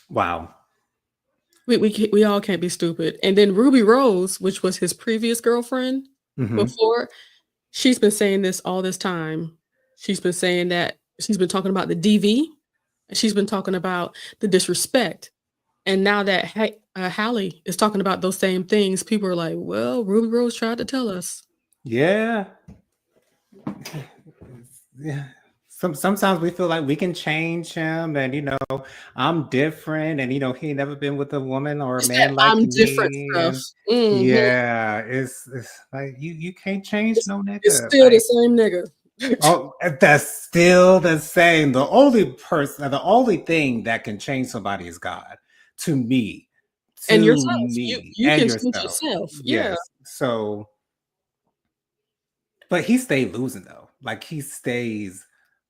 Wow. We all can't be stupid. And then Ruby Rose, which was his previous girlfriend Hmm. before, she's been saying this all this time. She's been saying that she's been talking about the DV, and she's been talking about the disrespect. And now that Hallie is talking about those same things, people are like, "Well, Ruby Rose tried to tell us." Yeah. Yeah. Sometimes we feel like we can change him, and I'm different, and he ain't never been with a woman or a It's that man like I'm different me, stuff. and Mhm. yeah, it's like you can't change no It's nigga. still the Like, same nigga. oh, that's still the same. The only thing that can change somebody is God. To me, And to yourself. You me, you and can change yourself. yourself. Yeah. Yes. So, but he stayed losing though. Like he stays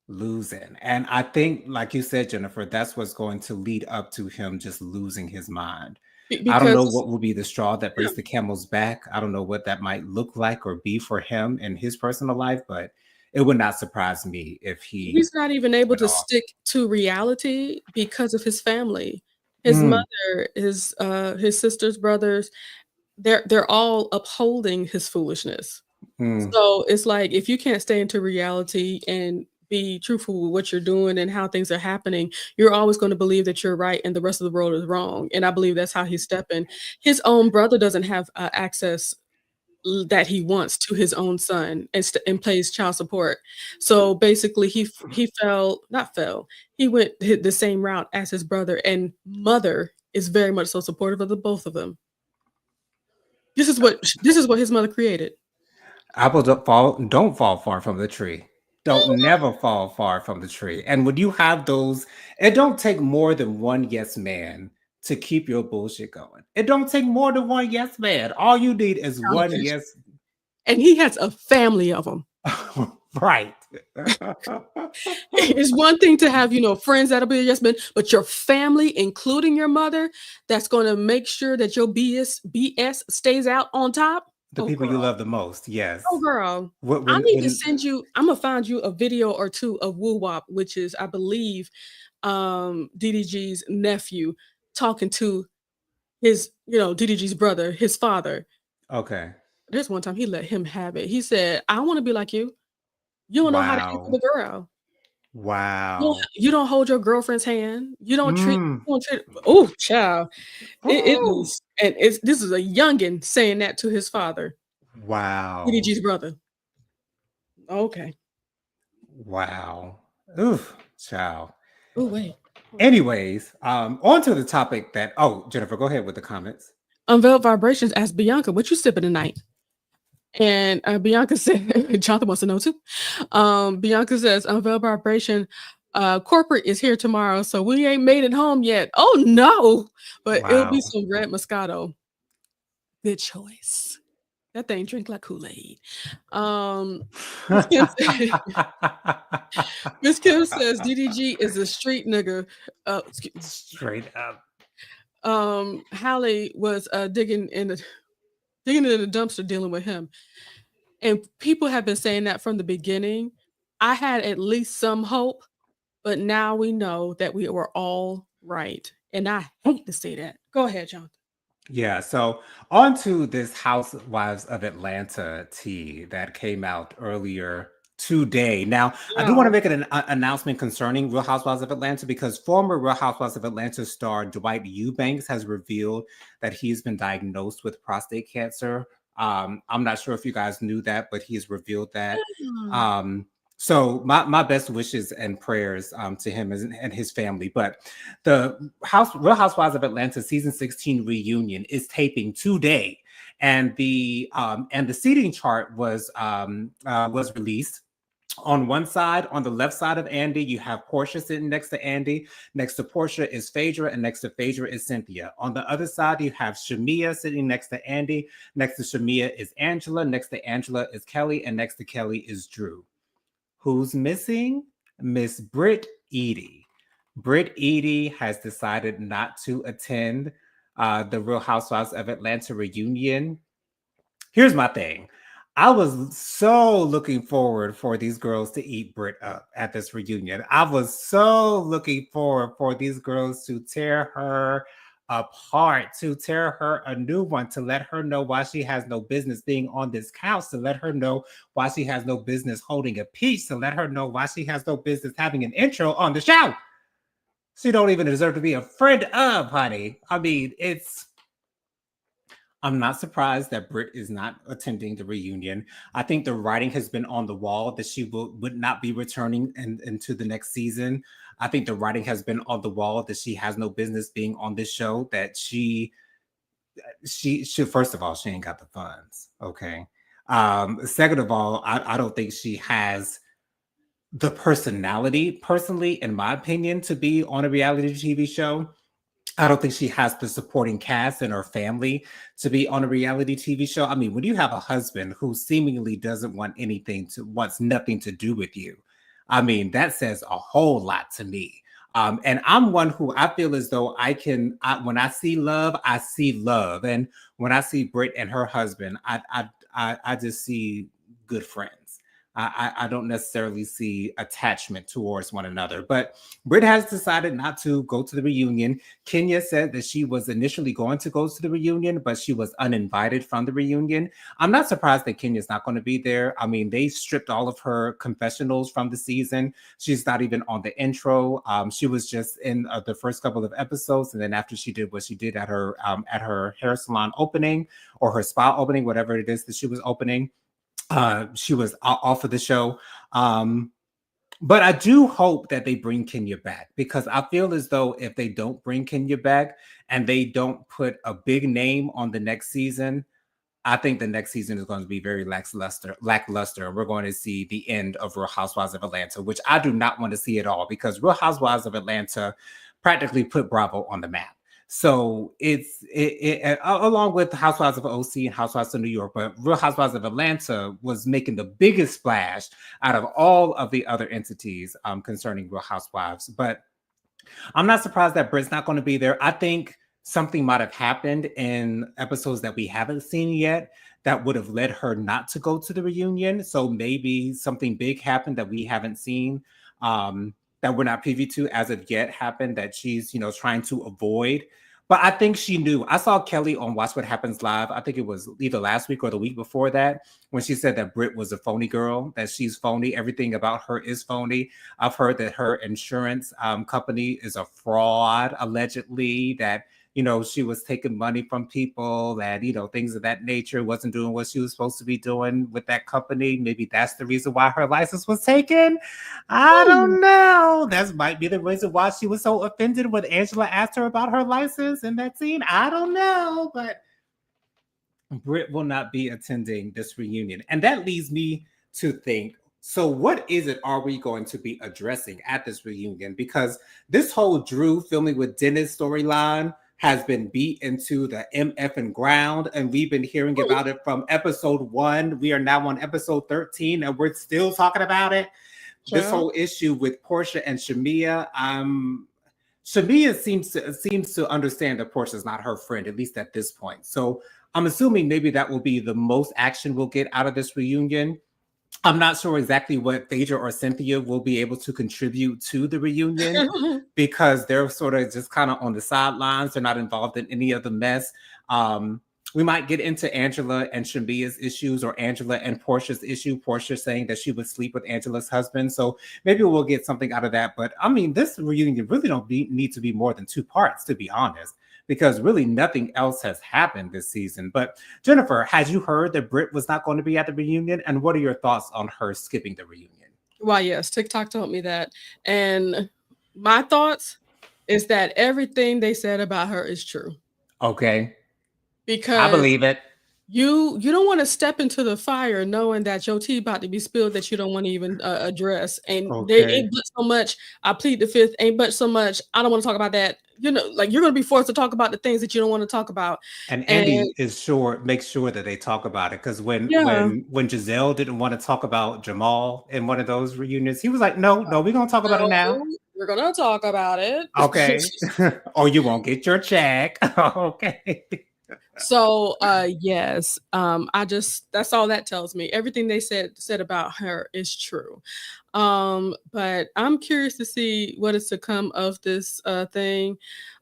losing, and I think, like you said, Jennifer, that's what's going to lead up to him just losing his mind. I don't know Because what will be the straw that yeah, breaks the camel's back. I don't know what that might look like or be for him in his personal life, but it would not surprise me if he he's not even able went to off. stick to reality because of his family. His Mm, mother, his sister's brothers, they're all upholding his foolishness. mm, So it's like if you can't stay into reality and be truthful with what you're doing and how things are happening, you're always going to believe that you're right and the rest of the world is wrong. And I believe that's how he's stepping. His own brother doesn't have access that he wants to his own son and pays child support. So basically, he fell not fell. He went hit the same route as his brother, and mother is very much so supportive of the both of them. This is what his mother created. Apples don't fall far from the tree. Don't never fall far from the tree. And when you have those, it don't take more than one yes man to keep your bullshit going. It don't take more than one yes man. All you need is one Selfish. yes. And he has a family of them. Right. It's one thing to have, friends that'll be a yes man, but your family, including your mother, that's gonna make sure that your BS stays out on top. The Oh people you girl. love the most. Yes. Oh girl. I need to When send you, I'm gonna find you a video or two of Woo Wop, which is, I believe, DDG's nephew talking to his, DDG's brother, his father. okay. There's one time he let him have it. He said, "I wanna be like you. You don't know how to handle Wow. the girl. Wow. You don't hold your girlfriend's hand. Mm. You don't treat." Oh, child. It Woo. was, and this is a youngin saying that to his father, Wow. DDG's brother. Okay. Wow. Oof, child. Oh, wait. Anyways, on to the topic that Jennifer, go ahead with the comments. Unveiled Vibrations asked Bianca, "What you sipping tonight?" And, Bianca said Jonathan wants to know too. Bianca says, "Unveiled Vibration, corporate is here tomorrow, so we ain't made it home yet." Oh, no, but it'll be Wow. some red Moscato. Good choice. That thing drink like Kool-Aid. Miss Kim said Miss Kim says DDG is a street nigga. Straight up. Hallie was, digging in the dumpster dealing with him. And people have been saying that from the beginning. I had at least some hope, but now we know that we were all right. And I hate to say that. Go ahead, Jonathan. Yeah, so on to this Housewives of Atlanta tea that came out earlier today. Now, I do want to Wow. make an announcement concerning Real Housewives of Atlanta because former Real Housewives of Atlanta star Dwight Eubanks has revealed that he's been diagnosed with prostate cancer. I'm not sure if you guys knew that, but he's revealed that. Mm. Um, so my best wishes and prayers to him and his family. But the Real Housewives of Atlanta season 16 reunion is taping today, and the seating chart was released. On one side, on the left side of Andy, you have Portia sitting next to Andy. Next to Portia is Phaedra, and next to Phaedra is Cynthia. On the other side, you have Shamia sitting next to Andy. Next to Shamia is Angela. Next to Angela is Kelly, and next to Kelly is Drew. Who's missing? Miss Britt Eady. Britt Eady has decided not to attend the Real Housewives of Atlanta reunion. Here's my thing. I was so looking forward for these girls to eat Brit up at this reunion. I was so looking forward for these girls to tear her apart, to tear her a new one, to let her know why she has no business being on this couch, to let her know why she has no business holding a peach, to let her know why she has no business having an intro on the show. She don't even deserve to be a friend of, honey. I mean, I'm not surprised that Britt is not attending the reunion. I think the writing has been on the wall that she would not be returning into the next season. I think the writing has been on the wall that she has no business being on this show. That she should, first of all, she ain't got the funds. Okay. Second of all, I don't think she has the personality, personally, in my opinion, to be on a reality TV show. I don't think she has the supporting cast and her family to be on a reality TV show. I mean, when you have a husband who seemingly doesn't want wants nothing to do with you, I mean, that says a whole lot to me. And I'm one who I feel as though when I see love, I see love. And when I see Britt and her husband, I just see good friends. I don't necessarily see attachment towards one another. But Britt has decided not to go to the reunion. Kenya said that she was initially going to go to the reunion, but she was uninvited from the reunion. I'm not surprised that Kenya's not going to be there. I mean, they stripped all of her confessionals from the season. She's not even on the intro. She was just in the first couple of episodes, and then after she did what she did at her hair salon opening or her spa opening, whatever it is that she was opening, she was off of the show. But I do hope that they bring Kenya back, because I feel as though if they don't bring Kenya back and they don't put a big name on the next season, I think the next season is going to be very lackluster. And we're going to see the end of Real Housewives of Atlanta, which I do not want to see at all, because Real Housewives of Atlanta practically put Bravo on the map. So along with Housewives of OC and Housewives of New York, but Real Housewives of Atlanta was making the biggest splash out of all of the other entities concerning Real Housewives. But I'm not surprised that Britt's not going to be there. I think something might have happened in episodes that we haven't seen yet that would have led her not to go to the reunion. So maybe something big happened that we haven't seen, that we're not privy to as of yet, happened that she's, trying to avoid. But I think she knew. I saw Kelly on Watch What Happens Live. I think it was either last week or the week before that, when she said that Britt was a phony girl, that she's phony. Everything about her is phony. I've heard that her insurance company is a fraud, allegedly, that she was taking money from people, that, things of that nature, wasn't doing what she was supposed to be doing with that company. Maybe that's the reason why her license was taken. I don't know. That might be the reason why she was so offended when Angela asked her about her license in that scene. I don't know, but Britt will not be attending this reunion. And that leads me to think, so what is it are we going to be addressing at this reunion? Because this whole Drew filming with Dennis storyline has been beat into the MF and ground, and we've been hearing about it from episode 1. We are now on episode 13, and we're still talking about it. Sure. This whole issue with Portia and Shamia. Shamia seems to understand that Portia is not her friend, at least at this point. So I'm assuming maybe that will be the most action we'll get out of this reunion. I'm not sure exactly what Phaedra or Cynthia will be able to contribute to the reunion, because they're sort of just kind of on the sidelines. They're not involved in any of the mess. We might get into Angela and Shamia's issues, or Angela and Portia's issue. Portia saying that she would sleep with Angela's husband. So maybe we'll get something out of that. But I mean, this reunion really don't need to be more than 2 parts, to be honest, because really nothing else has happened this season. But Jennifer, had you heard that Britt was not going to be at the reunion? And what are your thoughts on her skipping the reunion? Well, yes, TikTok told me that. And my thoughts is that everything they said about her is true. Okay. Because I believe it. You don't want to step into the fire knowing that your tea about to be spilled that you don't want to even address. And they ain't but so much. I plead the fifth, ain't but so much. I don't want to talk about that. Like, you're going to be forced to talk about the things that you don't want to talk about. And Andy makes sure that they talk about it. Because when Giselle didn't want to talk about Jamal in one of those reunions, he was like, no, we're going to talk about it now. We're going to talk about it. Okay. Or you won't get your check. Okay. So yes, that's all that tells me. Everything they said about her is true. But I'm curious to see what is to come of this thing.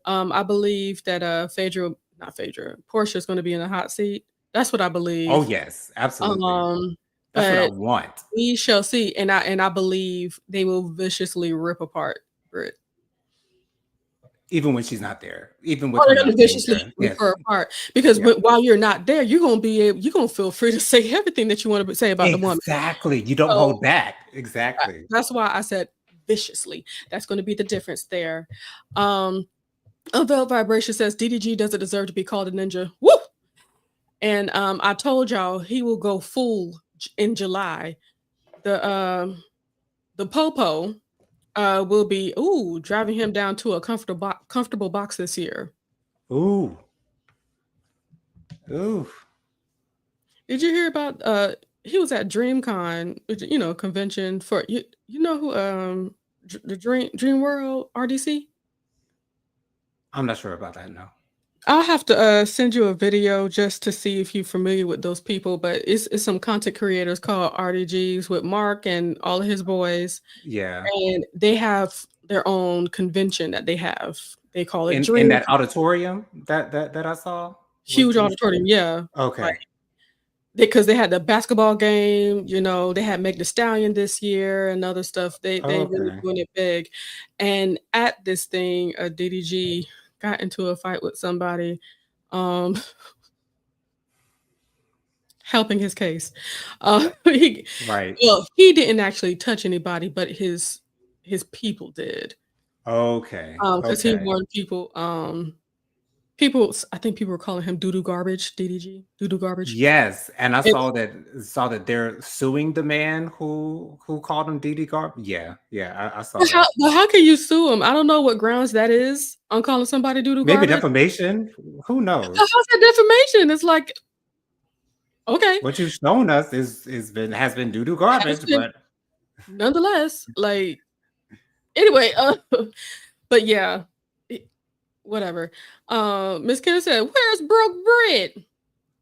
I believe that Portia is going to be in the hot seat. That's what I believe. Oh yes, absolutely. That's what I want. We shall see. And I believe they will viciously rip apart Britt. Even when she's not there, even with they're going to viciously rip her apart, because while you're not there, you're going to feel free to say everything that you want to say about the woman. Exactly. You don't hold back. Exactly. That's why I said viciously. That's going to be the difference there. Unveiled Vibration says DDG doesn't deserve to be called a ninja. Woo! And I told y'all he will go full in July. The Popo will be driving him down to a comfortable box this year. Ooh. Did you hear about he was at DreamCon, convention for who the Dream World RDC? I'm not sure about that, no. I'll have to send you a video just to see if you're familiar with those people. But it's some content creators called RDGs with Mark and all of his boys, Yeah. and they have their own convention that they have. They call it In Dream. that auditorium that I saw Huge was auditorium, yeah. Like okay. because they had the basketball game, they had Meg The Stallion this year and other stuff. They really Okay. doing it big. And at this thing, DDG got into a fight with somebody, um, helping his case. He Right. well, he didn't actually touch anybody, but his people did. Okay. Because he Okay. warned people, I think people were calling him doo-doo garbage, DDG, doo-doo garbage. Yes, and I It saw that they're suing the man who called him DD Garb. Yeah, yeah, I saw But that. how can you sue him? I don't know what grounds that is on calling somebody doo-doo Maybe garbage. defamation. Who How's knows? that defamation? It's like, okay, What you've shown us has been doo doo has garbage, been but nonetheless, like, anyway, but yeah, I whatever. Miss Kim said, "Where's broke bread?"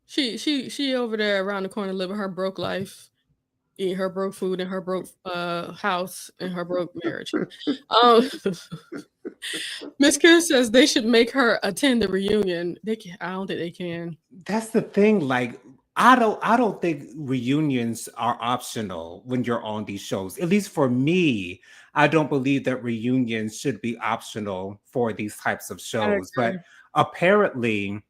She over there around the corner living her broke life, eating her broke food in her broke, house and her broke marriage. Um Miss Kim says they should make her attend the reunion. I don't think they can. that's the thing. Like, I don't think reunions are optional when you're on these shows. At least for me, I don't believe that reunions should be optional for these types of I shows. But agree. apparently,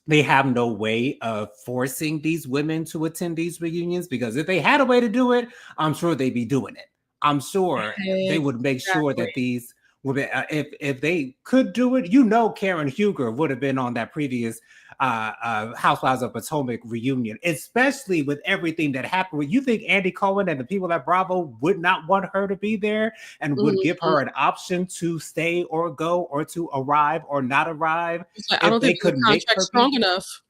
they have no way of forcing these women to attend these reunions, because if they had a way to do it, I'm sure they'd be doing it. I'm sure they would make sure Exactly. that these women, if they could do it, you know, Karen Huger would have been on that previous Housewives of Potomac reunion, especially with everything that happened. You think Andy Cohen and the people at Bravo would not want her to be there and would give Mhm. her an option to stay or go, or to arrive or not arrive, It's like, I if don't they think their could make contract's her be strong enough.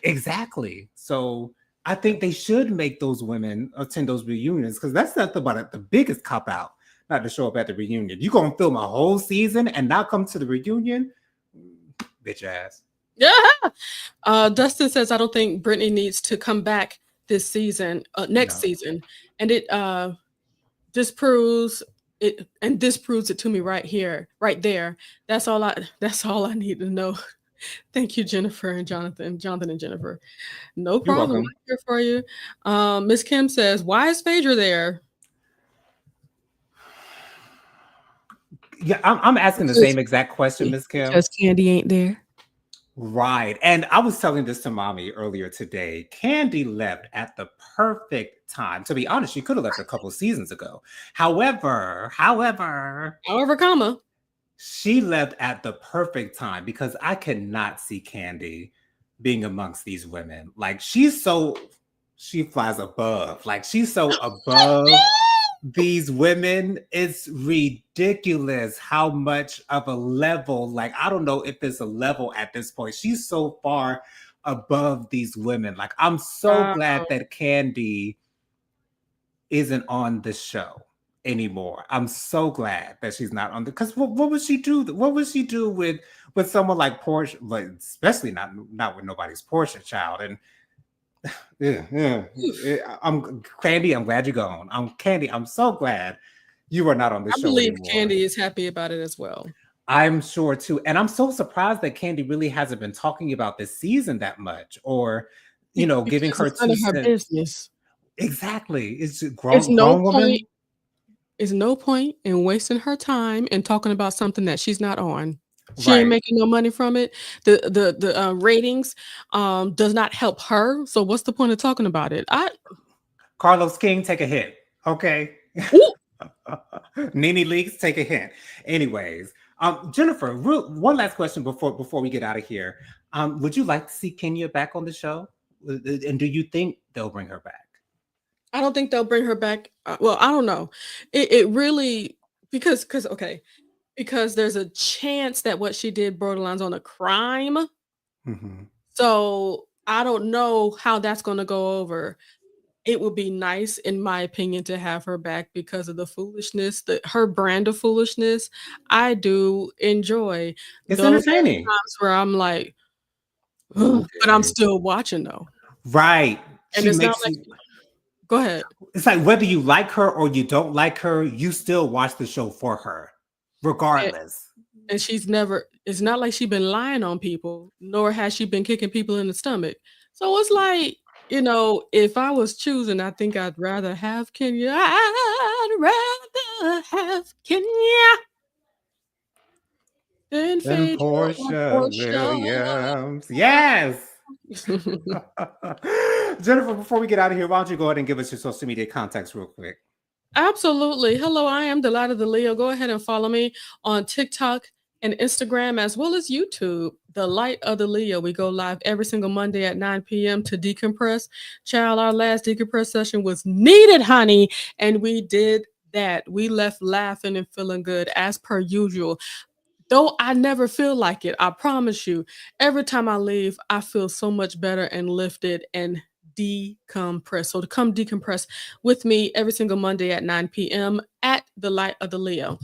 exactly. So I think they should make those women attend those reunions, because that's nothing but the biggest cop out not to show up at the reunion. You gonna film a whole season and not come to the reunion, bitch ass. Yeah. Dustin says, "I don't think Brittany needs to come back this season, next No, season." And it, disproves disproves it to me right here, right there. That's all I need to know. Thank you, Jennifer and Jonathan and Jennifer. No you're problem. welcome. I'm here for you. Miss Kim says, "Why is Phaedra there?" Yeah, I'm asking the Because same exact question, Miss Kim. because Candy ain't there. Right. And I was telling this to mommy earlier today. Candy left at the perfect time. To be honest, she could have left a couple seasons ago. However, However, comma. she left at the perfect time, because I cannot see Candy being amongst these women. Like, she flies above. Like, she's so above these women. It's ridiculous how much of a level, like, I don't know if it's a level at this point. She's so far above these women. Like, I'm so Wow. glad that Candy isn't on the show anymore. I'm so glad that she's not on the, because what would she do? What would she do with someone like Portia, but especially not with nobody's Portia child? And yeah, yeah. I'm Candy. I'm glad you're gone. I'm Candy. I'm so glad you are not on the I show believe anymore. Candy is happy about it as well. I'm sure too, and I'm so surprised that Candy really hasn't been talking about this season that much, or giving Because her it's none two of her cents. business. Exactly. It's a It's no grown point woman. it's no point in wasting her time and talking about something that she's not on. She ain't Right. making no money from it. The ratings, does not help her, so what's the point of talking about it? Carlos King, take a hint. Okay. Ooh, Nene Leaks, take a hint. Anyways, Jennifer, one last question before we get out of here. Would you like to see Kenya back on the show? And do you think they'll bring her back? I don't think they'll bring her back, well, I don't know. It really because okay, because there's a chance that what she did borderlines on a crime, Mhm. so I don't know how that's gonna go over. It would be nice, in my opinion, to have her back because of the foolishness, her brand of foolishness. I do enjoy It's those are the entertaining. times where I'm like, But I'm Okay. still watching though. Right. And She it's not makes like you. go ahead. It's like whether you like her or you don't like her, you still watch the show for her, And, regardless. and she's never it's not like she's been lying on people, nor has she been kicking people in the stomach. So it's like, if I was choosing, I think I'd rather have Kenya. I'd rather have Kenya than Then Phaedra or Portia Portia. Williams. Yes. Jennifer, before we get out of here, why don't you go ahead and give us your social media contacts real quick? Absolutely. Hello, I am Delight of the Leo. Go ahead and follow me on TikTok and Instagram as well as YouTube. The Light of the Leo. We go live every single Monday at 9 p.m. to decompress. Child, our last decompress session was needed, honey. And we did that. We left laughing and feeling good as per usual. Though I never feel like it, I promise you, every time I leave, I feel so much better and lifted and decompress. So to come decompress with me every single Monday at 9 p.m. at the Light of the Leo.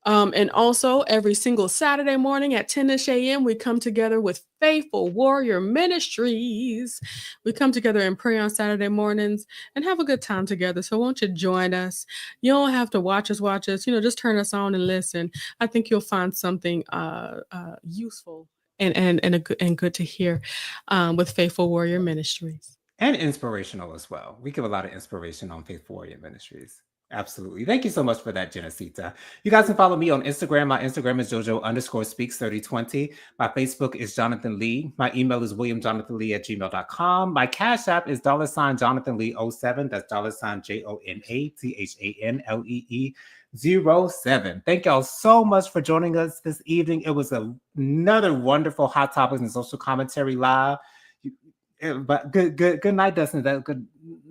And also every single Saturday morning at 10ish a.m., we come together with Faithful Warrior Ministries. We come together and pray on Saturday mornings and have a good time together. So won't you join us? You don't have to watch us, just turn us on and listen. I think you'll find something useful and good to hear with Faithful Warrior Ministries. And inspirational as well. We give a lot of inspiration on Faith Warrior Ministries. Absolutely. Thank you so much for that, Genesita. You guys can follow me on Instagram. My Instagram is JoJo_speaks3020. My Facebook is Jonathan Lee. My email is williamjonathanlee@gmail.com. My Cash App is $JonathanLee07. That's $JonathанLee07. Thank y'all so much for joining us this evening. It was another wonderful Hot Topics and Social Commentary Live. But good night, Dustin. Dustin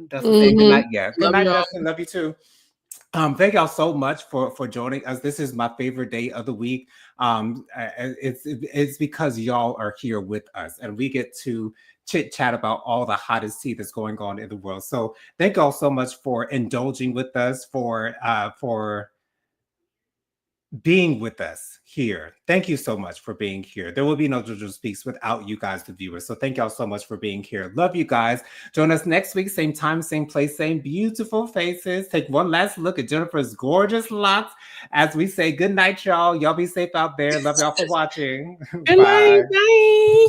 saying good night. Yeah, good Love night, y'all. Dustin. Love you too. Thank y'all so much for joining us. This is my favorite day of the week. It's because y'all are here with us and we get to chit chat about all the hottest tea that's going on in the world. So thank y'all so much for indulging with us, for being with us here. Thank you so much for being here. There will be no JoJo Speaks without you guys, the viewers. So thank y'all so much for being here. Love you guys. Join us next week, same time, same place, same beautiful faces. Take one last look at Jennifer's gorgeous locks as we say good night, y'all. Y'all be safe out there. Love y'all for watching. Good Bye. night. Bye.